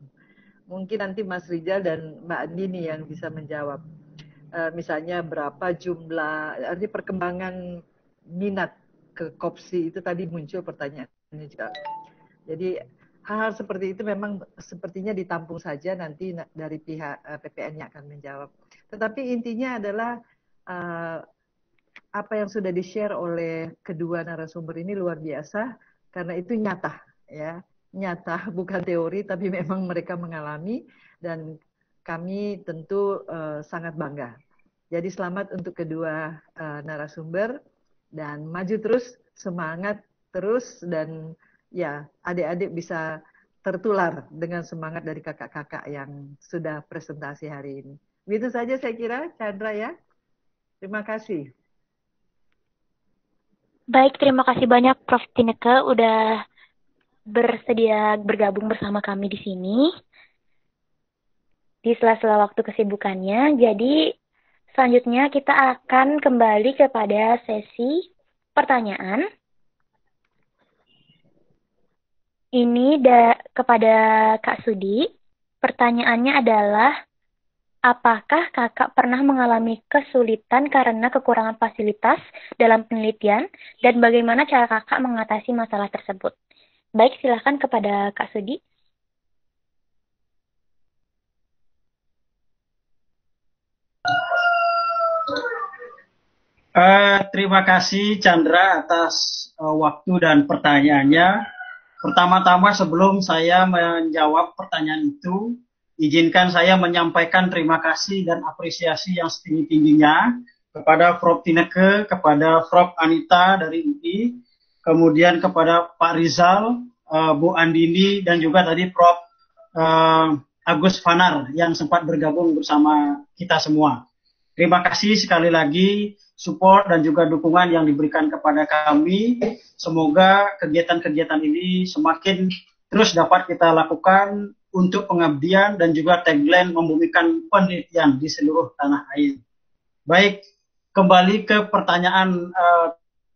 [SPEAKER 6] Mungkin nanti Mas Rizal dan Mbak Andini yang bisa menjawab. Misalnya berapa jumlah, artinya perkembangan minat ke KOPSI itu tadi muncul pertanyaannya juga. Jadi hal-hal seperti itu memang sepertinya ditampung saja nanti dari pihak PPN yang akan menjawab. Tetapi intinya adalah apa yang sudah di-share oleh kedua narasumber ini luar biasa karena itu nyata ya, nyata bukan teori tapi memang mereka mengalami dan kami tentu sangat bangga. Jadi selamat untuk kedua narasumber dan maju terus, semangat terus dan ya adik-adik bisa tertular dengan semangat dari kakak-kakak yang sudah presentasi hari ini. Begitu saja saya kira, Chandra ya. Terima kasih.
[SPEAKER 1] Baik, terima kasih banyak Prof. Tineke udah bersedia bergabung bersama kami di sini di sela-sela waktu kesibukannya. Jadi selanjutnya kita akan kembali kepada sesi pertanyaan. Ini kepada Kak Sudi. Pertanyaannya adalah, apakah kakak pernah mengalami kesulitan karena kekurangan fasilitas dalam penelitian dan bagaimana cara kakak mengatasi masalah tersebut? Baik, silakan kepada Kak Sudi.
[SPEAKER 3] Terima kasih Chandra atas waktu dan pertanyaannya. Pertama-tama sebelum saya menjawab pertanyaan itu, izinkan saya menyampaikan terima kasih dan apresiasi yang setinggi-tingginya kepada Prof. Tineke, kepada Prof. Anita dari UI, kemudian kepada Pak Rizal, Bu Andini, dan juga tadi Prof. Agus Fanar yang sempat bergabung bersama kita semua. Terima kasih sekali lagi support dan juga dukungan yang diberikan kepada kami. Semoga kegiatan-kegiatan ini semakin terus dapat kita lakukan untuk pengabdian dan juga tagline membumikan penelitian di seluruh tanah air. Baik, kembali ke pertanyaan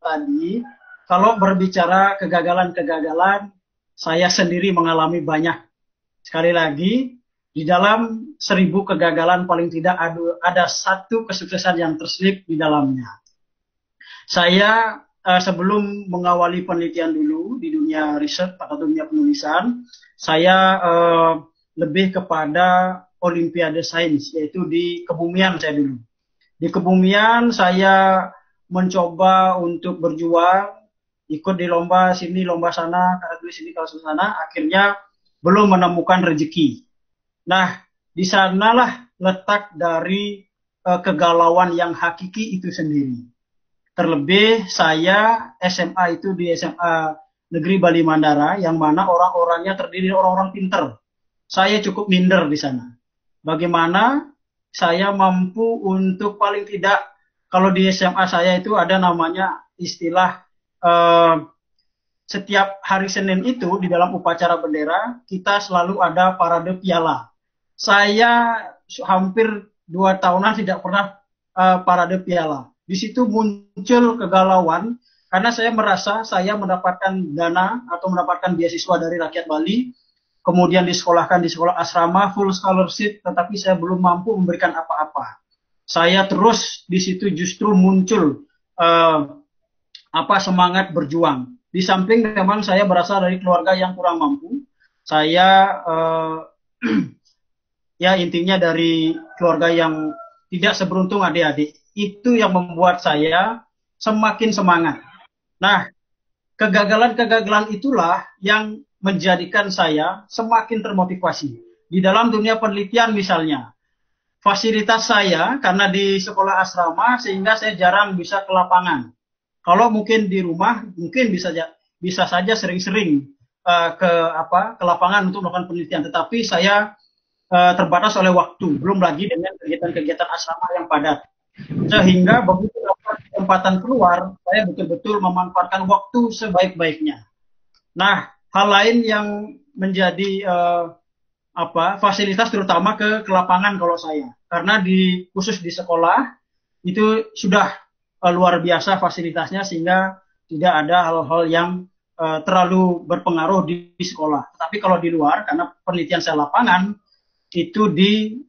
[SPEAKER 3] tadi. Kalau berbicara kegagalan-kegagalan, saya sendiri mengalami banyak. Sekali lagi, di dalam 1000 kegagalan paling tidak ada satu kesuksesan yang terselip di dalamnya. Saya sebelum mengawali penelitian dulu di dunia riset atau dunia penulisan, saya lebih kepada Olimpiade Sains, yaitu di Kebumian saya dulu. Di Kebumian saya mencoba untuk berjuang, ikut di lomba sini, lomba sana, karena tulis sini, kalau sana, akhirnya belum menemukan rezeki. Nah, di sanalah letak dari kegalauan yang hakiki itu sendiri. Terlebih saya SMA itu di SMA Negeri Bali Mandara, yang mana orang-orangnya terdiri dari orang-orang pinter. Saya cukup minder di sana. Bagaimana saya mampu untuk paling tidak, kalau di SMA saya itu ada namanya istilah setiap hari Senin itu di dalam upacara bendera kita selalu ada parade piala. Saya hampir 2 tahunan tidak pernah parade piala. Di situ muncul kegalauan karena saya merasa saya mendapatkan dana atau mendapatkan beasiswa dari rakyat Bali, kemudian disekolahkan di sekolah asrama full scholarship, tetapi saya belum mampu memberikan apa-apa. Saya terus di situ justru muncul semangat berjuang. Di samping memang saya berasal dari keluarga yang kurang mampu, saya ya intinya dari keluarga yang tidak seberuntung adik-adik. Itu yang membuat saya semakin semangat. Nah, kegagalan-kegagalan itulah yang menjadikan saya semakin termotivasi. Di dalam dunia penelitian misalnya, fasilitas saya karena di sekolah asrama sehingga saya jarang bisa ke lapangan. Kalau mungkin di rumah mungkin bisa saja sering-sering ke lapangan untuk melakukan penelitian, tetapi saya terbatas oleh waktu, belum lagi dengan kegiatan-kegiatan asrama yang padat. Sehingga begitu dapat kesempatan keluar, saya betul-betul memanfaatkan waktu sebaik-baiknya. Nah, hal lain yang menjadi fasilitas terutama ke lapangan kalau saya, karena khusus di sekolah itu sudah luar biasa fasilitasnya sehingga tidak ada hal-hal yang terlalu berpengaruh di sekolah. Tapi kalau di luar, karena penelitian saya lapangan itu di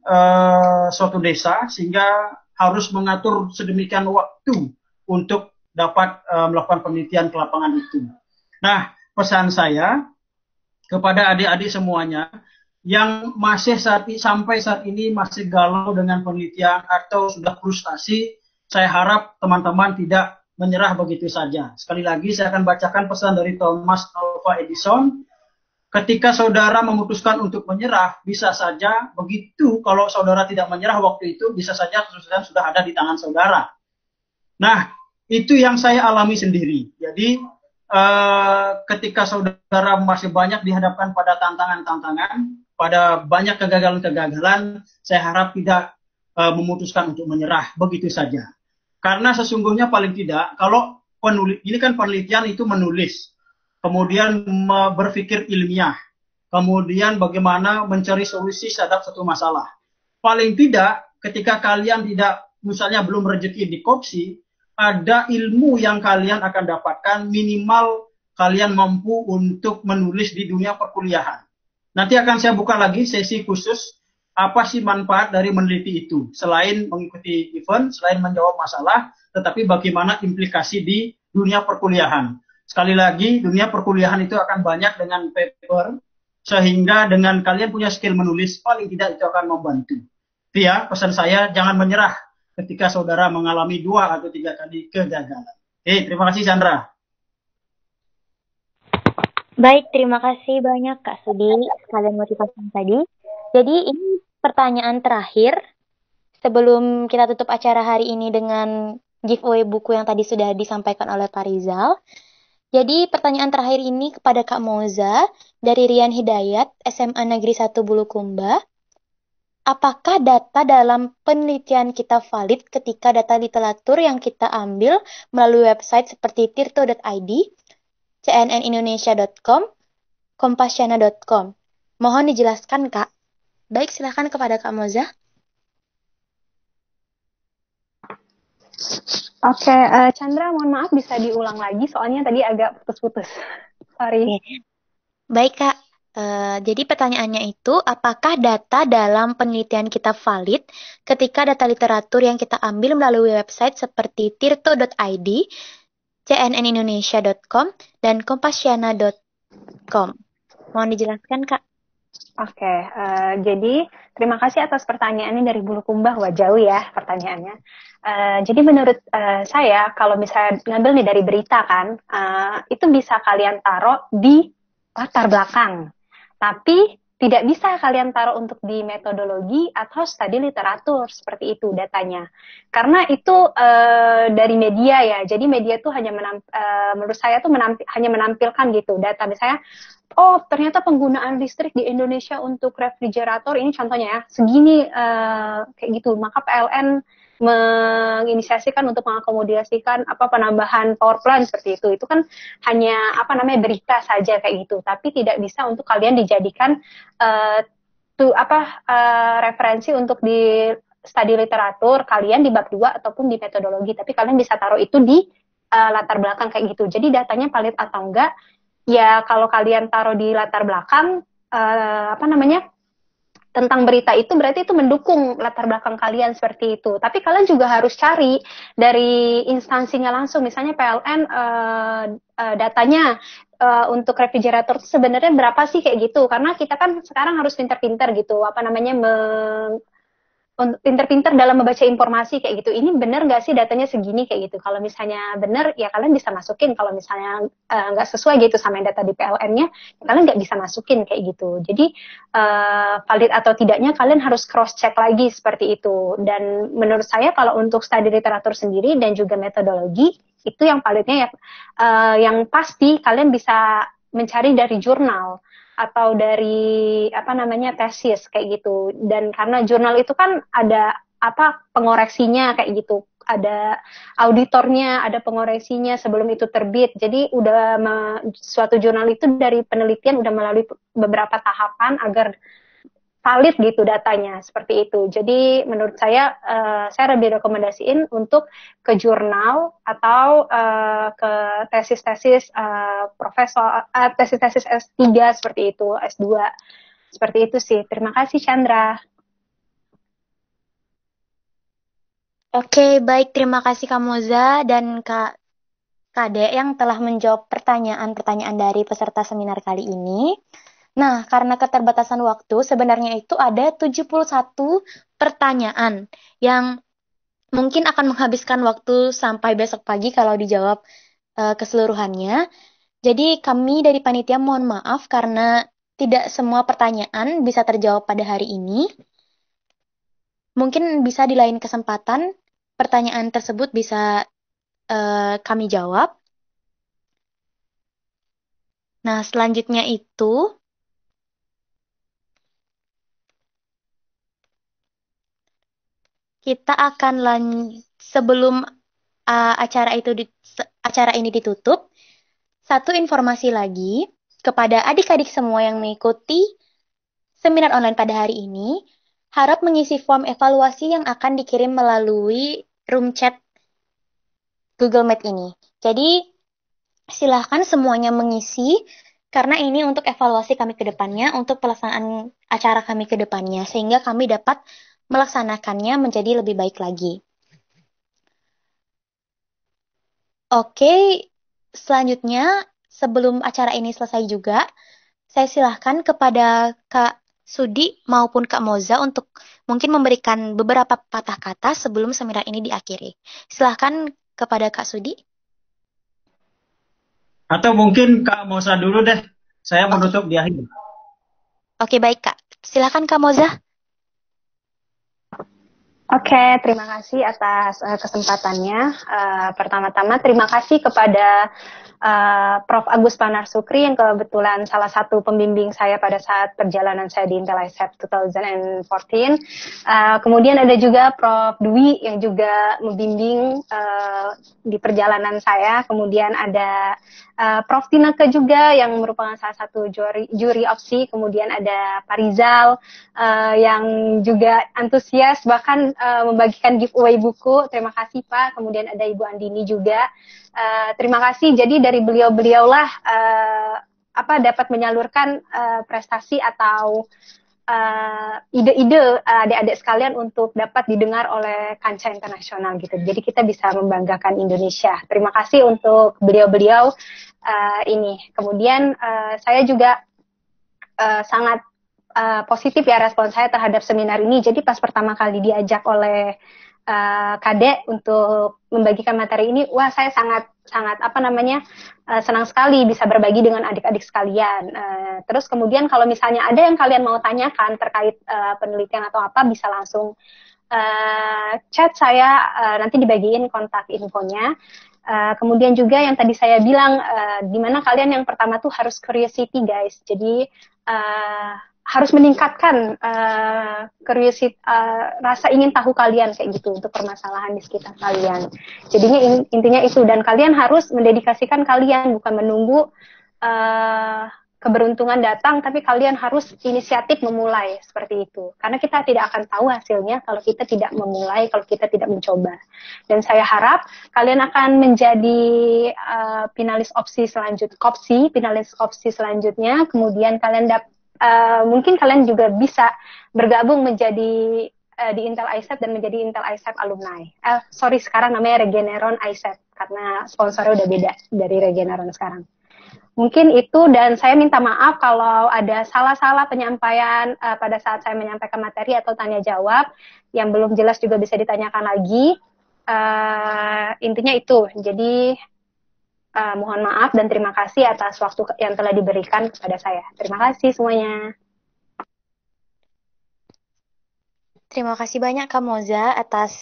[SPEAKER 3] suatu desa sehingga harus mengatur sedemikian waktu untuk dapat melakukan penelitian ke lapangan itu. Nah, pesan saya kepada adik-adik semuanya yang masih sampai saat ini masih galau dengan penelitian atau sudah frustasi, saya harap teman-teman tidak menyerah begitu saja. Sekali lagi saya akan bacakan pesan dari Thomas Alva Edison. Ketika saudara memutuskan untuk menyerah, bisa saja begitu kalau saudara tidak menyerah waktu itu, bisa saja kesuksesan sudah ada di tangan saudara. Nah, itu yang saya alami sendiri. Jadi ketika saudara masih banyak dihadapkan pada tantangan-tantangan, pada banyak kegagalan-kegagalan, saya harap tidak memutuskan untuk menyerah begitu saja. Karena sesungguhnya paling tidak, kalau penulis, ini kan penelitian itu menulis, kemudian berpikir ilmiah, kemudian bagaimana mencari solusi terhadap satu masalah. Paling tidak, ketika kalian tidak, misalnya belum rezeki di kopsi, ada ilmu yang kalian akan dapatkan, minimal kalian mampu untuk menulis di dunia perkuliahan. Nanti akan saya buka lagi sesi khusus apa sih manfaat dari meneliti itu, selain mengikuti event, selain menjawab masalah, tetapi bagaimana implikasi di dunia perkuliahan. Sekali lagi, dunia perkuliahan itu akan banyak dengan paper, sehingga dengan kalian punya skill menulis, paling tidak itu akan membantu. Ya, pesan saya, jangan menyerah ketika saudara mengalami 2 atau 3 kali kegagalan. Terima kasih Sandra.
[SPEAKER 1] Baik, terima kasih banyak Kak Sudi sekalian motivasi tadi. Jadi ini pertanyaan terakhir sebelum kita tutup acara hari ini dengan giveaway buku yang tadi sudah disampaikan oleh Pak Rizal. Jadi pertanyaan terakhir ini kepada Kak Moza dari Rian Hidayat, SMA Negeri 1 Bulukumba. Apakah data dalam penelitian kita valid ketika data literatur yang kita ambil melalui website seperti tirto.id, cnnindonesia.com, kompasiana.com? Mohon dijelaskan, Kak. Baik, silakan kepada Kak Moza.
[SPEAKER 2] Oke, Chandra, mohon maaf bisa diulang lagi, soalnya tadi agak putus-putus. Sorry.
[SPEAKER 1] Oke. Baik, Kak. Jadi pertanyaannya itu, apakah data dalam penelitian kita valid ketika data literatur yang kita ambil melalui website seperti tirto.id, cnnindonesia.com, dan kompasiana.com? Mohon dijelaskan, Kak.
[SPEAKER 2] Oke, jadi terima kasih atas pertanyaannya dari Bulukumba. Wah, jauh ya pertanyaannya. Jadi menurut saya, kalau misalnya ngambil nih dari berita kan, itu bisa kalian taruh di latar belakang. Tapi tidak bisa kalian taruh untuk di metodologi atau studi literatur, seperti itu datanya. Karena itu dari media ya, jadi media tuh hanya menurut saya tuh hanya menampilkan gitu data, misalnya, oh ternyata penggunaan listrik di Indonesia untuk refrigerator ini contohnya ya, segini kayak gitu, maka PLN menginisiasikan untuk mengakomodasikan penambahan power plant seperti itu kan hanya berita saja kayak gitu, tapi tidak bisa untuk kalian dijadikan referensi untuk di studi literatur kalian di bab 2 ataupun di metodologi, tapi kalian bisa taruh itu di latar belakang kayak gitu. Jadi datanya valid atau enggak ya, kalau kalian taruh di latar belakang tentang berita itu berarti itu mendukung latar belakang kalian seperti itu. Tapi kalian juga harus cari dari instansinya langsung, misalnya PLN datanya untuk refrigerator itu sebenarnya berapa sih kayak gitu. Karena kita kan sekarang harus pinter-pinter gitu, pinter-pinter dalam membaca informasi kayak gitu. Ini benar nggak sih datanya segini kayak gitu. Kalau misalnya benar ya kalian bisa masukin. Kalau misalnya nggak sesuai gitu sama yang data di PLN-nya, ya kalian nggak bisa masukin kayak gitu. Jadi valid atau tidaknya kalian harus cross check lagi seperti itu. Dan menurut saya kalau untuk studi literatur sendiri dan juga metodologi itu yang validnya ya yang pasti kalian bisa mencari dari jurnal atau dari tesis kayak gitu. Dan karena jurnal itu kan ada pengoreksinya kayak gitu, ada auditornya, ada pengoreksinya sebelum itu terbit. Jadi udah suatu jurnal itu dari penelitian udah melalui beberapa tahapan agar valid gitu datanya, seperti itu. Jadi menurut saya lebih rekomendasiin untuk ke jurnal atau ke tesis-tesis profesor, tesis-tesis S3 seperti itu, S2 seperti itu sih. Terima kasih Chandra.
[SPEAKER 1] Oke, baik. Terima kasih Kak Moza dan Kak Kade yang telah menjawab pertanyaan-pertanyaan dari peserta seminar kali ini. Nah, karena keterbatasan waktu, sebenarnya itu ada 71 pertanyaan yang mungkin akan menghabiskan waktu sampai besok pagi kalau dijawab keseluruhannya. Jadi kami dari panitia mohon maaf karena tidak semua pertanyaan bisa terjawab pada hari ini. Mungkin bisa di lain kesempatan pertanyaan tersebut bisa kami jawab. Nah, selanjutnya itu kita akan sebelum acara ini ditutup, satu informasi lagi kepada adik-adik semua yang mengikuti seminar online pada hari ini, harap mengisi form evaluasi yang akan dikirim melalui room chat Google Meet ini. Jadi, silahkan semuanya mengisi, karena ini untuk evaluasi kami ke depannya, untuk pelaksanaan acara kami ke depannya, sehingga kami dapat melaksanakannya menjadi lebih baik lagi. Oke, selanjutnya, sebelum acara ini selesai juga, saya silahkan kepada Kak Sudi maupun Kak Moza untuk mungkin memberikan beberapa patah kata sebelum seminar ini diakhiri. Silahkan kepada Kak Sudi.
[SPEAKER 3] Atau mungkin Kak Mosa dulu deh, saya menutup di akhir.
[SPEAKER 1] Oke, baik Kak. Silahkan Kak Moza.
[SPEAKER 2] Oke, terima kasih atas kesempatannya. Pertama-tama terima kasih kepada Prof. Agus Panarsukri yang kebetulan salah satu pembimbing saya pada saat perjalanan saya di Intel ICEP 2014. Kemudian ada juga Prof. Dwi yang juga membimbing di perjalanan saya. Kemudian ada Prof. Tineke juga yang merupakan salah satu juri opsi. Kemudian ada Pak Rizal yang juga antusias bahkan membagikan giveaway buku. Terima kasih Pak. Kemudian ada Ibu Andini juga. Terima kasih. Jadi dari beliau-beliaulah dapat menyalurkan prestasi atau ide-ide adik-adik sekalian untuk dapat didengar oleh kancah internasional gitu. Jadi kita bisa membanggakan Indonesia. Terima kasih untuk beliau-beliau ini. Kemudian saya juga sangat positif ya respon saya terhadap seminar ini. Jadi pas pertama kali diajak oleh Kadek untuk membagikan materi ini, wah saya sangat senang sekali bisa berbagi dengan adik-adik sekalian. Terus kemudian kalau misalnya ada yang kalian mau tanyakan terkait penelitian atau apa, bisa langsung chat saya, nanti dibagiin kontak infonya. Kemudian juga yang tadi saya bilang, dimana kalian yang pertama tuh harus curiosity guys. Jadi harus meningkatkan curiosity, rasa ingin tahu kalian kayak gitu untuk permasalahan di sekitar kalian. Jadinya intinya itu, dan kalian harus mendedikasikan kalian, bukan menunggu keberuntungan datang, tapi kalian harus inisiatif memulai seperti itu. Karena kita tidak akan tahu hasilnya kalau kita tidak memulai, kalau kita tidak mencoba. Dan saya harap kalian akan menjadi finalis opsi selanjutnya. Kemudian kalian mungkin kalian juga bisa bergabung menjadi di Intel ICEP dan menjadi Intel ICEP alumni. Sekarang namanya Regeneron ICEP karena sponsornya udah beda dari Regeneron sekarang. Mungkin itu, dan saya minta maaf kalau ada salah-salah penyampaian pada saat saya menyampaikan materi atau tanya jawab yang belum jelas juga bisa ditanyakan lagi. Intinya itu. Jadi mohon maaf dan terima kasih atas waktu yang telah diberikan kepada saya. Terima kasih semuanya.
[SPEAKER 1] Terima kasih banyak Kak Moza atas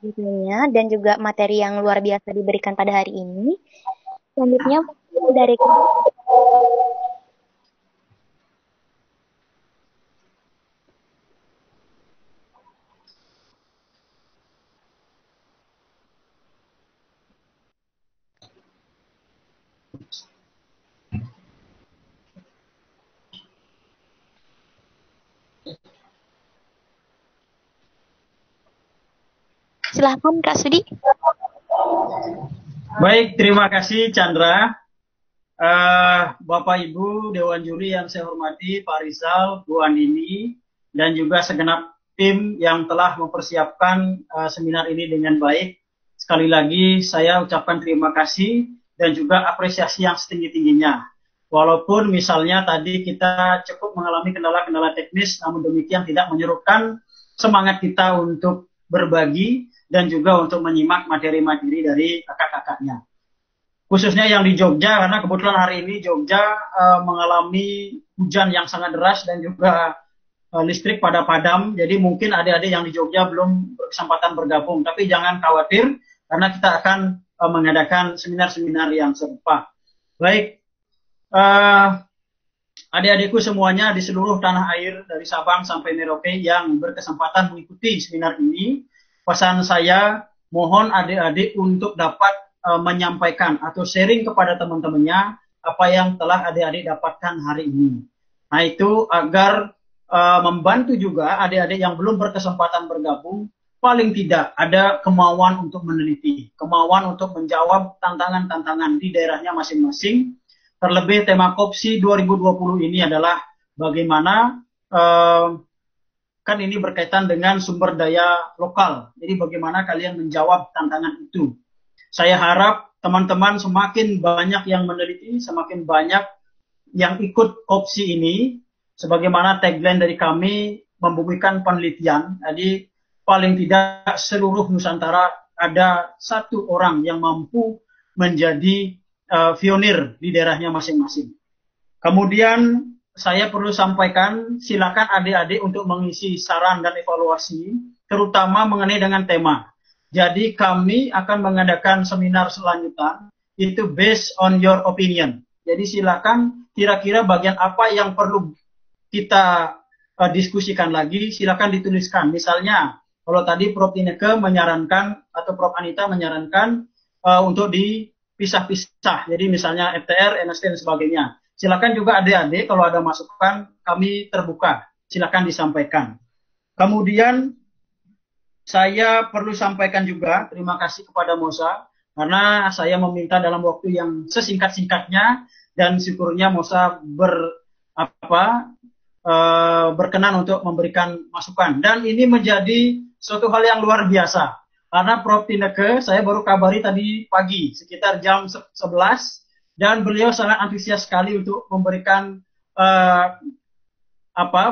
[SPEAKER 1] videonya dan juga materi yang luar biasa diberikan pada hari ini. Selanjutnya dari silahkan Kak Sudi.
[SPEAKER 3] Baik, terima kasih Chandra. Bapak Ibu Dewan Juri yang saya hormati, Pak Rizal, Bu Andini, dan juga segenap tim yang telah mempersiapkan seminar ini dengan baik. Sekali lagi saya ucapkan terima kasih dan juga apresiasi yang setinggi-tingginya. Walaupun misalnya tadi kita cukup mengalami kendala-kendala teknis, namun demikian tidak menyurutkan semangat kita untuk berbagi dan juga untuk menyimak materi-materi dari kakak-kakaknya. Khususnya yang di Jogja, karena kebetulan hari ini Jogja mengalami hujan yang sangat deras dan juga listrik pada padam. Jadi mungkin adik-adik yang di Jogja belum berkesempatan bergabung. Tapi jangan khawatir, karena kita akan mengadakan seminar-seminar yang serupa. Baik, eh, adik-adikku semuanya di seluruh tanah air dari Sabang sampai Merauke yang berkesempatan mengikuti seminar ini, pesan saya mohon adik-adik untuk dapat menyampaikan atau sharing kepada teman-temannya apa yang telah adik-adik dapatkan hari ini. Nah itu agar membantu juga adik-adik yang belum berkesempatan bergabung, paling tidak ada kemauan untuk meneliti, kemauan untuk menjawab tantangan-tantangan di daerahnya masing-masing. Terlebih tema KOPSI 2020 ini adalah bagaimana kan ini berkaitan dengan sumber daya lokal. Jadi bagaimana kalian menjawab tantangan itu. Saya harap teman-teman semakin banyak yang meneliti, semakin banyak yang ikut KOPSI ini. Sebagaimana tagline dari kami, membumikan penelitian. Jadi paling tidak seluruh Nusantara ada satu orang yang mampu menjadi pionir di daerahnya masing-masing. Kemudian saya perlu sampaikan, silakan adik-adik untuk mengisi saran dan evaluasi, terutama mengenai dengan tema. Jadi kami akan mengadakan seminar selanjutnya, itu based on your opinion. Jadi silakan kira-kira bagian apa yang perlu kita diskusikan lagi, silakan dituliskan. Misalnya, kalau tadi Prof. Tineke menyarankan, atau Prof. Anita menyarankan untuk dipisah-pisah. Jadi misalnya FTR, NST, dan sebagainya. Silakan juga adik-adik kalau ada masukan, kami terbuka. Silakan disampaikan. Kemudian saya perlu sampaikan juga terima kasih kepada Mosa karena saya meminta dalam waktu yang sesingkat-singkatnya dan syukurnya Mosa berkenan untuk memberikan masukan. Dan ini menjadi suatu hal yang luar biasa. Karena Prof. Tineke saya baru kabari tadi pagi sekitar jam 11 dan beliau sangat antusias sekali untuk memberikan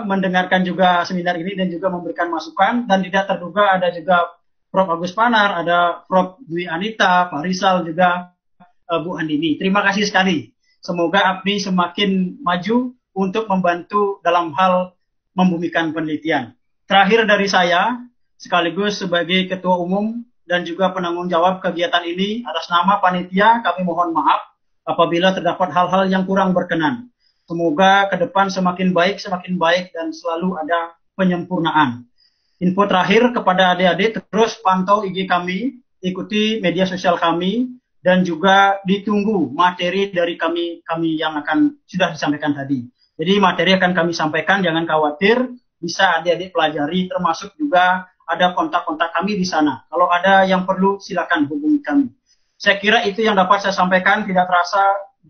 [SPEAKER 3] mendengarkan juga seminar ini dan juga memberikan masukan. Dan tidak terduga ada juga Prof. Agus Panar, ada Prof. Dwi Anita, Pak Rizal, juga Bu Andini. Terima kasih sekali. Semoga APMI semakin maju untuk membantu dalam hal membumikan penelitian. Terakhir dari saya, sekaligus sebagai Ketua Umum dan juga penanggung jawab kegiatan ini, atas nama panitia kami mohon maaf apabila terdapat hal-hal yang kurang berkenan. Semoga ke depan semakin baik, dan selalu ada penyempurnaan. Info terakhir kepada adik-adik, terus pantau IG kami, ikuti media sosial kami, dan juga ditunggu materi dari kami yang akan sudah disampaikan tadi. Jadi materi akan kami sampaikan, jangan khawatir, bisa adik-adik pelajari, termasuk juga ada kontak-kontak kami di sana. Kalau ada yang perlu, silakan hubungi kami. Saya kira itu yang dapat saya sampaikan, tidak terasa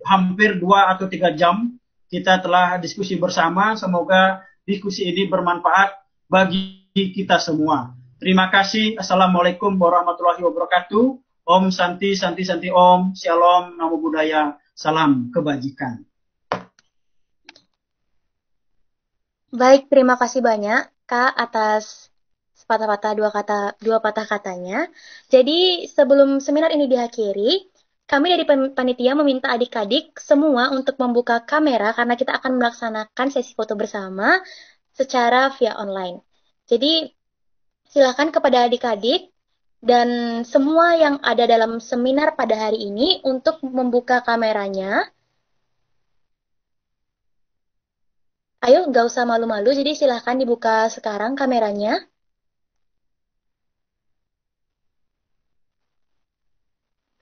[SPEAKER 3] hampir 2 atau 3 jam kita telah diskusi bersama. Semoga diskusi ini bermanfaat bagi kita semua. Terima kasih. Assalamualaikum warahmatullahi wabarakatuh. Om Santi, Santi, Santi Om. Shalom, Namo Buddhaya. Salam kebajikan.
[SPEAKER 1] Baik, terima kasih banyak Kak atas dua patah katanya. Jadi sebelum seminar ini diakhiri, kami dari panitia meminta adik-adik semua untuk membuka kamera karena kita akan melaksanakan sesi foto bersama secara via online. Jadi silakan kepada adik-adik dan semua yang ada dalam seminar pada hari ini untuk membuka kameranya. Ayo, nggak usah malu-malu, jadi silahkan dibuka sekarang kameranya.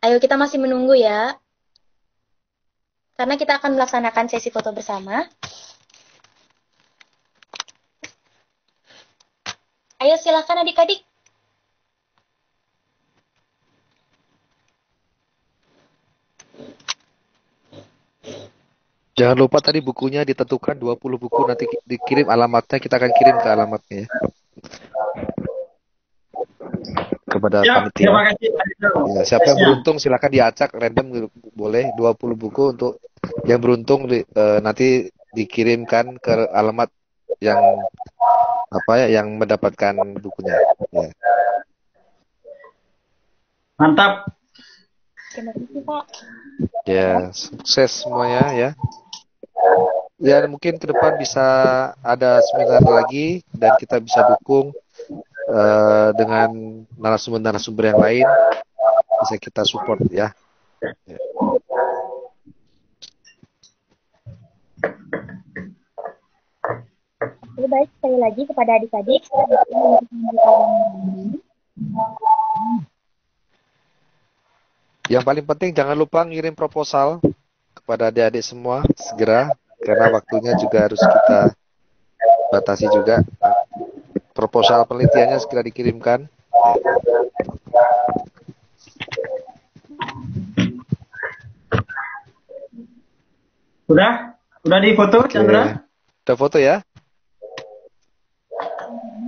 [SPEAKER 1] Ayo, kita masih menunggu ya. Karena kita akan melaksanakan sesi foto bersama. Ayo, silahkan adik-adik.
[SPEAKER 4] Jangan lupa tadi bukunya ditentukan 20 buku, nanti dikirim alamatnya, kita akan kirim ke alamatnya ya. Kepada panitia.
[SPEAKER 3] Terima kasih.
[SPEAKER 4] Ya, siapa yang beruntung silakan diacak random, boleh 20 buku untuk yang beruntung nanti dikirimkan ke alamat yang yang mendapatkan bukunya. Ya.
[SPEAKER 3] Mantap.
[SPEAKER 1] Terima kasih, Pak.
[SPEAKER 4] Ya, sukses semuanya ya. Ya, mungkin ke depan bisa ada seminar lagi dan kita bisa dukung dengan narasumber-narasumber yang lain, bisa kita support ya.
[SPEAKER 1] baik sekali lagi kepada adik-adik.
[SPEAKER 4] Yang paling penting jangan lupa ngirim proposal kepada adik-adik semua segera, karena waktunya juga harus kita batasi juga. Proposal penelitiannya segera dikirimkan.
[SPEAKER 3] Udah di foto,
[SPEAKER 4] Oke.
[SPEAKER 3] Chandra?
[SPEAKER 4] Udah foto ya?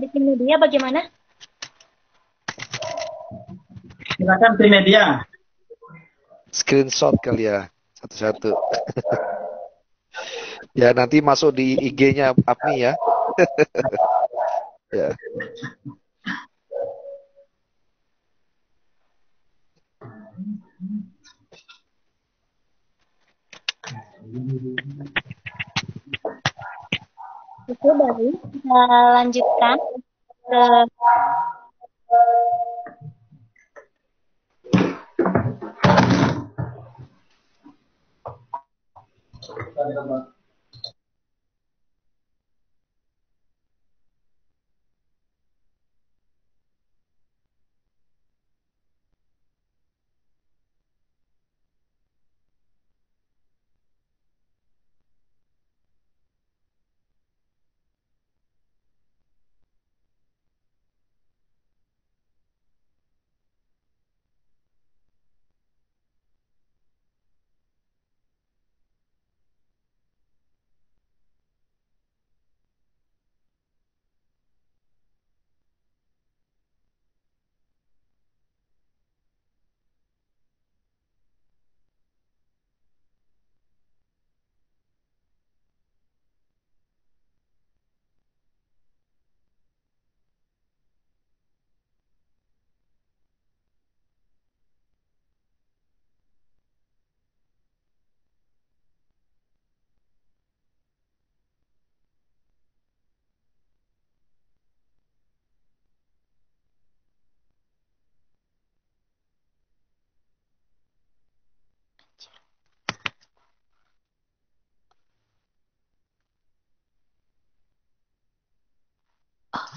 [SPEAKER 1] Di media bagaimana?
[SPEAKER 3] Silakan Trimedia.
[SPEAKER 4] Screenshot kali ya, satu-satu. Ya, nanti masuk di IG-nya APMI ya. Ya.
[SPEAKER 1] Oke, baik. Kita lanjutkan ke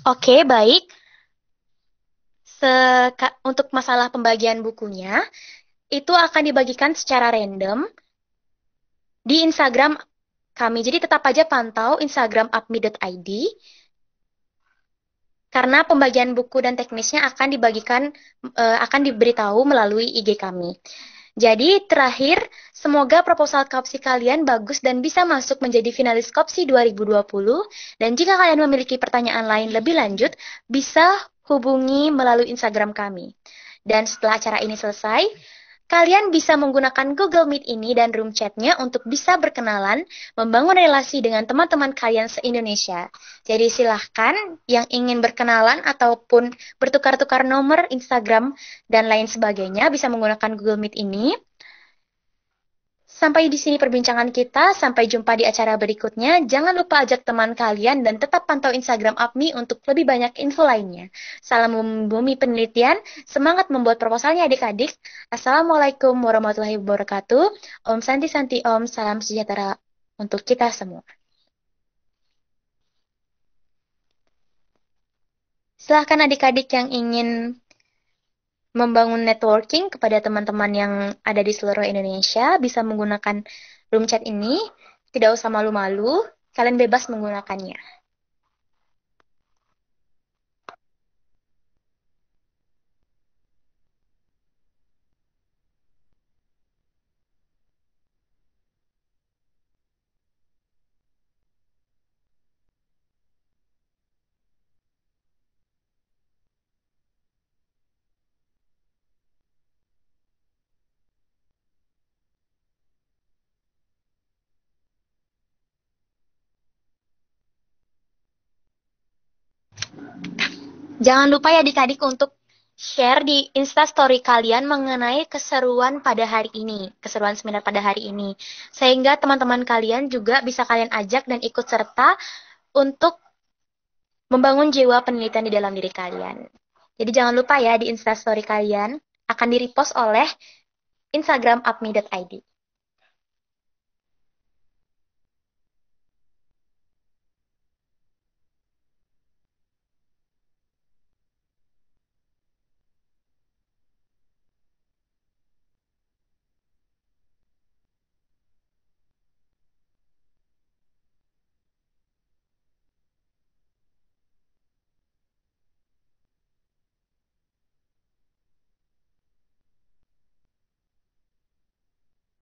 [SPEAKER 1] Oke, baik. Untuk masalah pembagian bukunya, itu akan dibagikan secara random di Instagram kami. Jadi tetap aja pantau Instagram apmi.id, karena pembagian buku dan teknisnya akan diberitahu melalui IG kami. Jadi terakhir, semoga proposal Kopsi kalian bagus dan bisa masuk menjadi finalis Kopsi 2020. Dan jika kalian memiliki pertanyaan lain lebih lanjut, bisa hubungi melalui Instagram kami. Dan setelah acara ini selesai, kalian bisa menggunakan Google Meet ini dan room chat-nya untuk bisa berkenalan, membangun relasi dengan teman-teman kalian se-Indonesia. Jadi silahkan yang ingin berkenalan ataupun bertukar-tukar nomor Instagram dan lain sebagainya bisa menggunakan Google Meet ini. Sampai di sini perbincangan kita, sampai jumpa di acara berikutnya. Jangan lupa ajak teman kalian dan tetap pantau Instagram APMI untuk lebih banyak info lainnya. Salam bumi penelitian, semangat membuat proposalnya adik-adik. Assalamualaikum warahmatullahi wabarakatuh. Om Santi Santi Om, salam sejahtera untuk kita semua. Silahkan adik-adik yang ingin membangun networking kepada teman-teman yang ada di seluruh Indonesia bisa menggunakan room chat ini. Tidak usah malu-malu, kalian bebas menggunakannya. Jangan lupa ya adik-adik untuk share di Instastory kalian mengenai keseruan pada hari ini, keseruan seminar pada hari ini. Sehingga teman-teman kalian juga bisa kalian ajak dan ikut serta untuk membangun jiwa penelitian di dalam diri kalian. Jadi jangan lupa ya di Instastory kalian akan di-repost oleh Instagram apmi.id.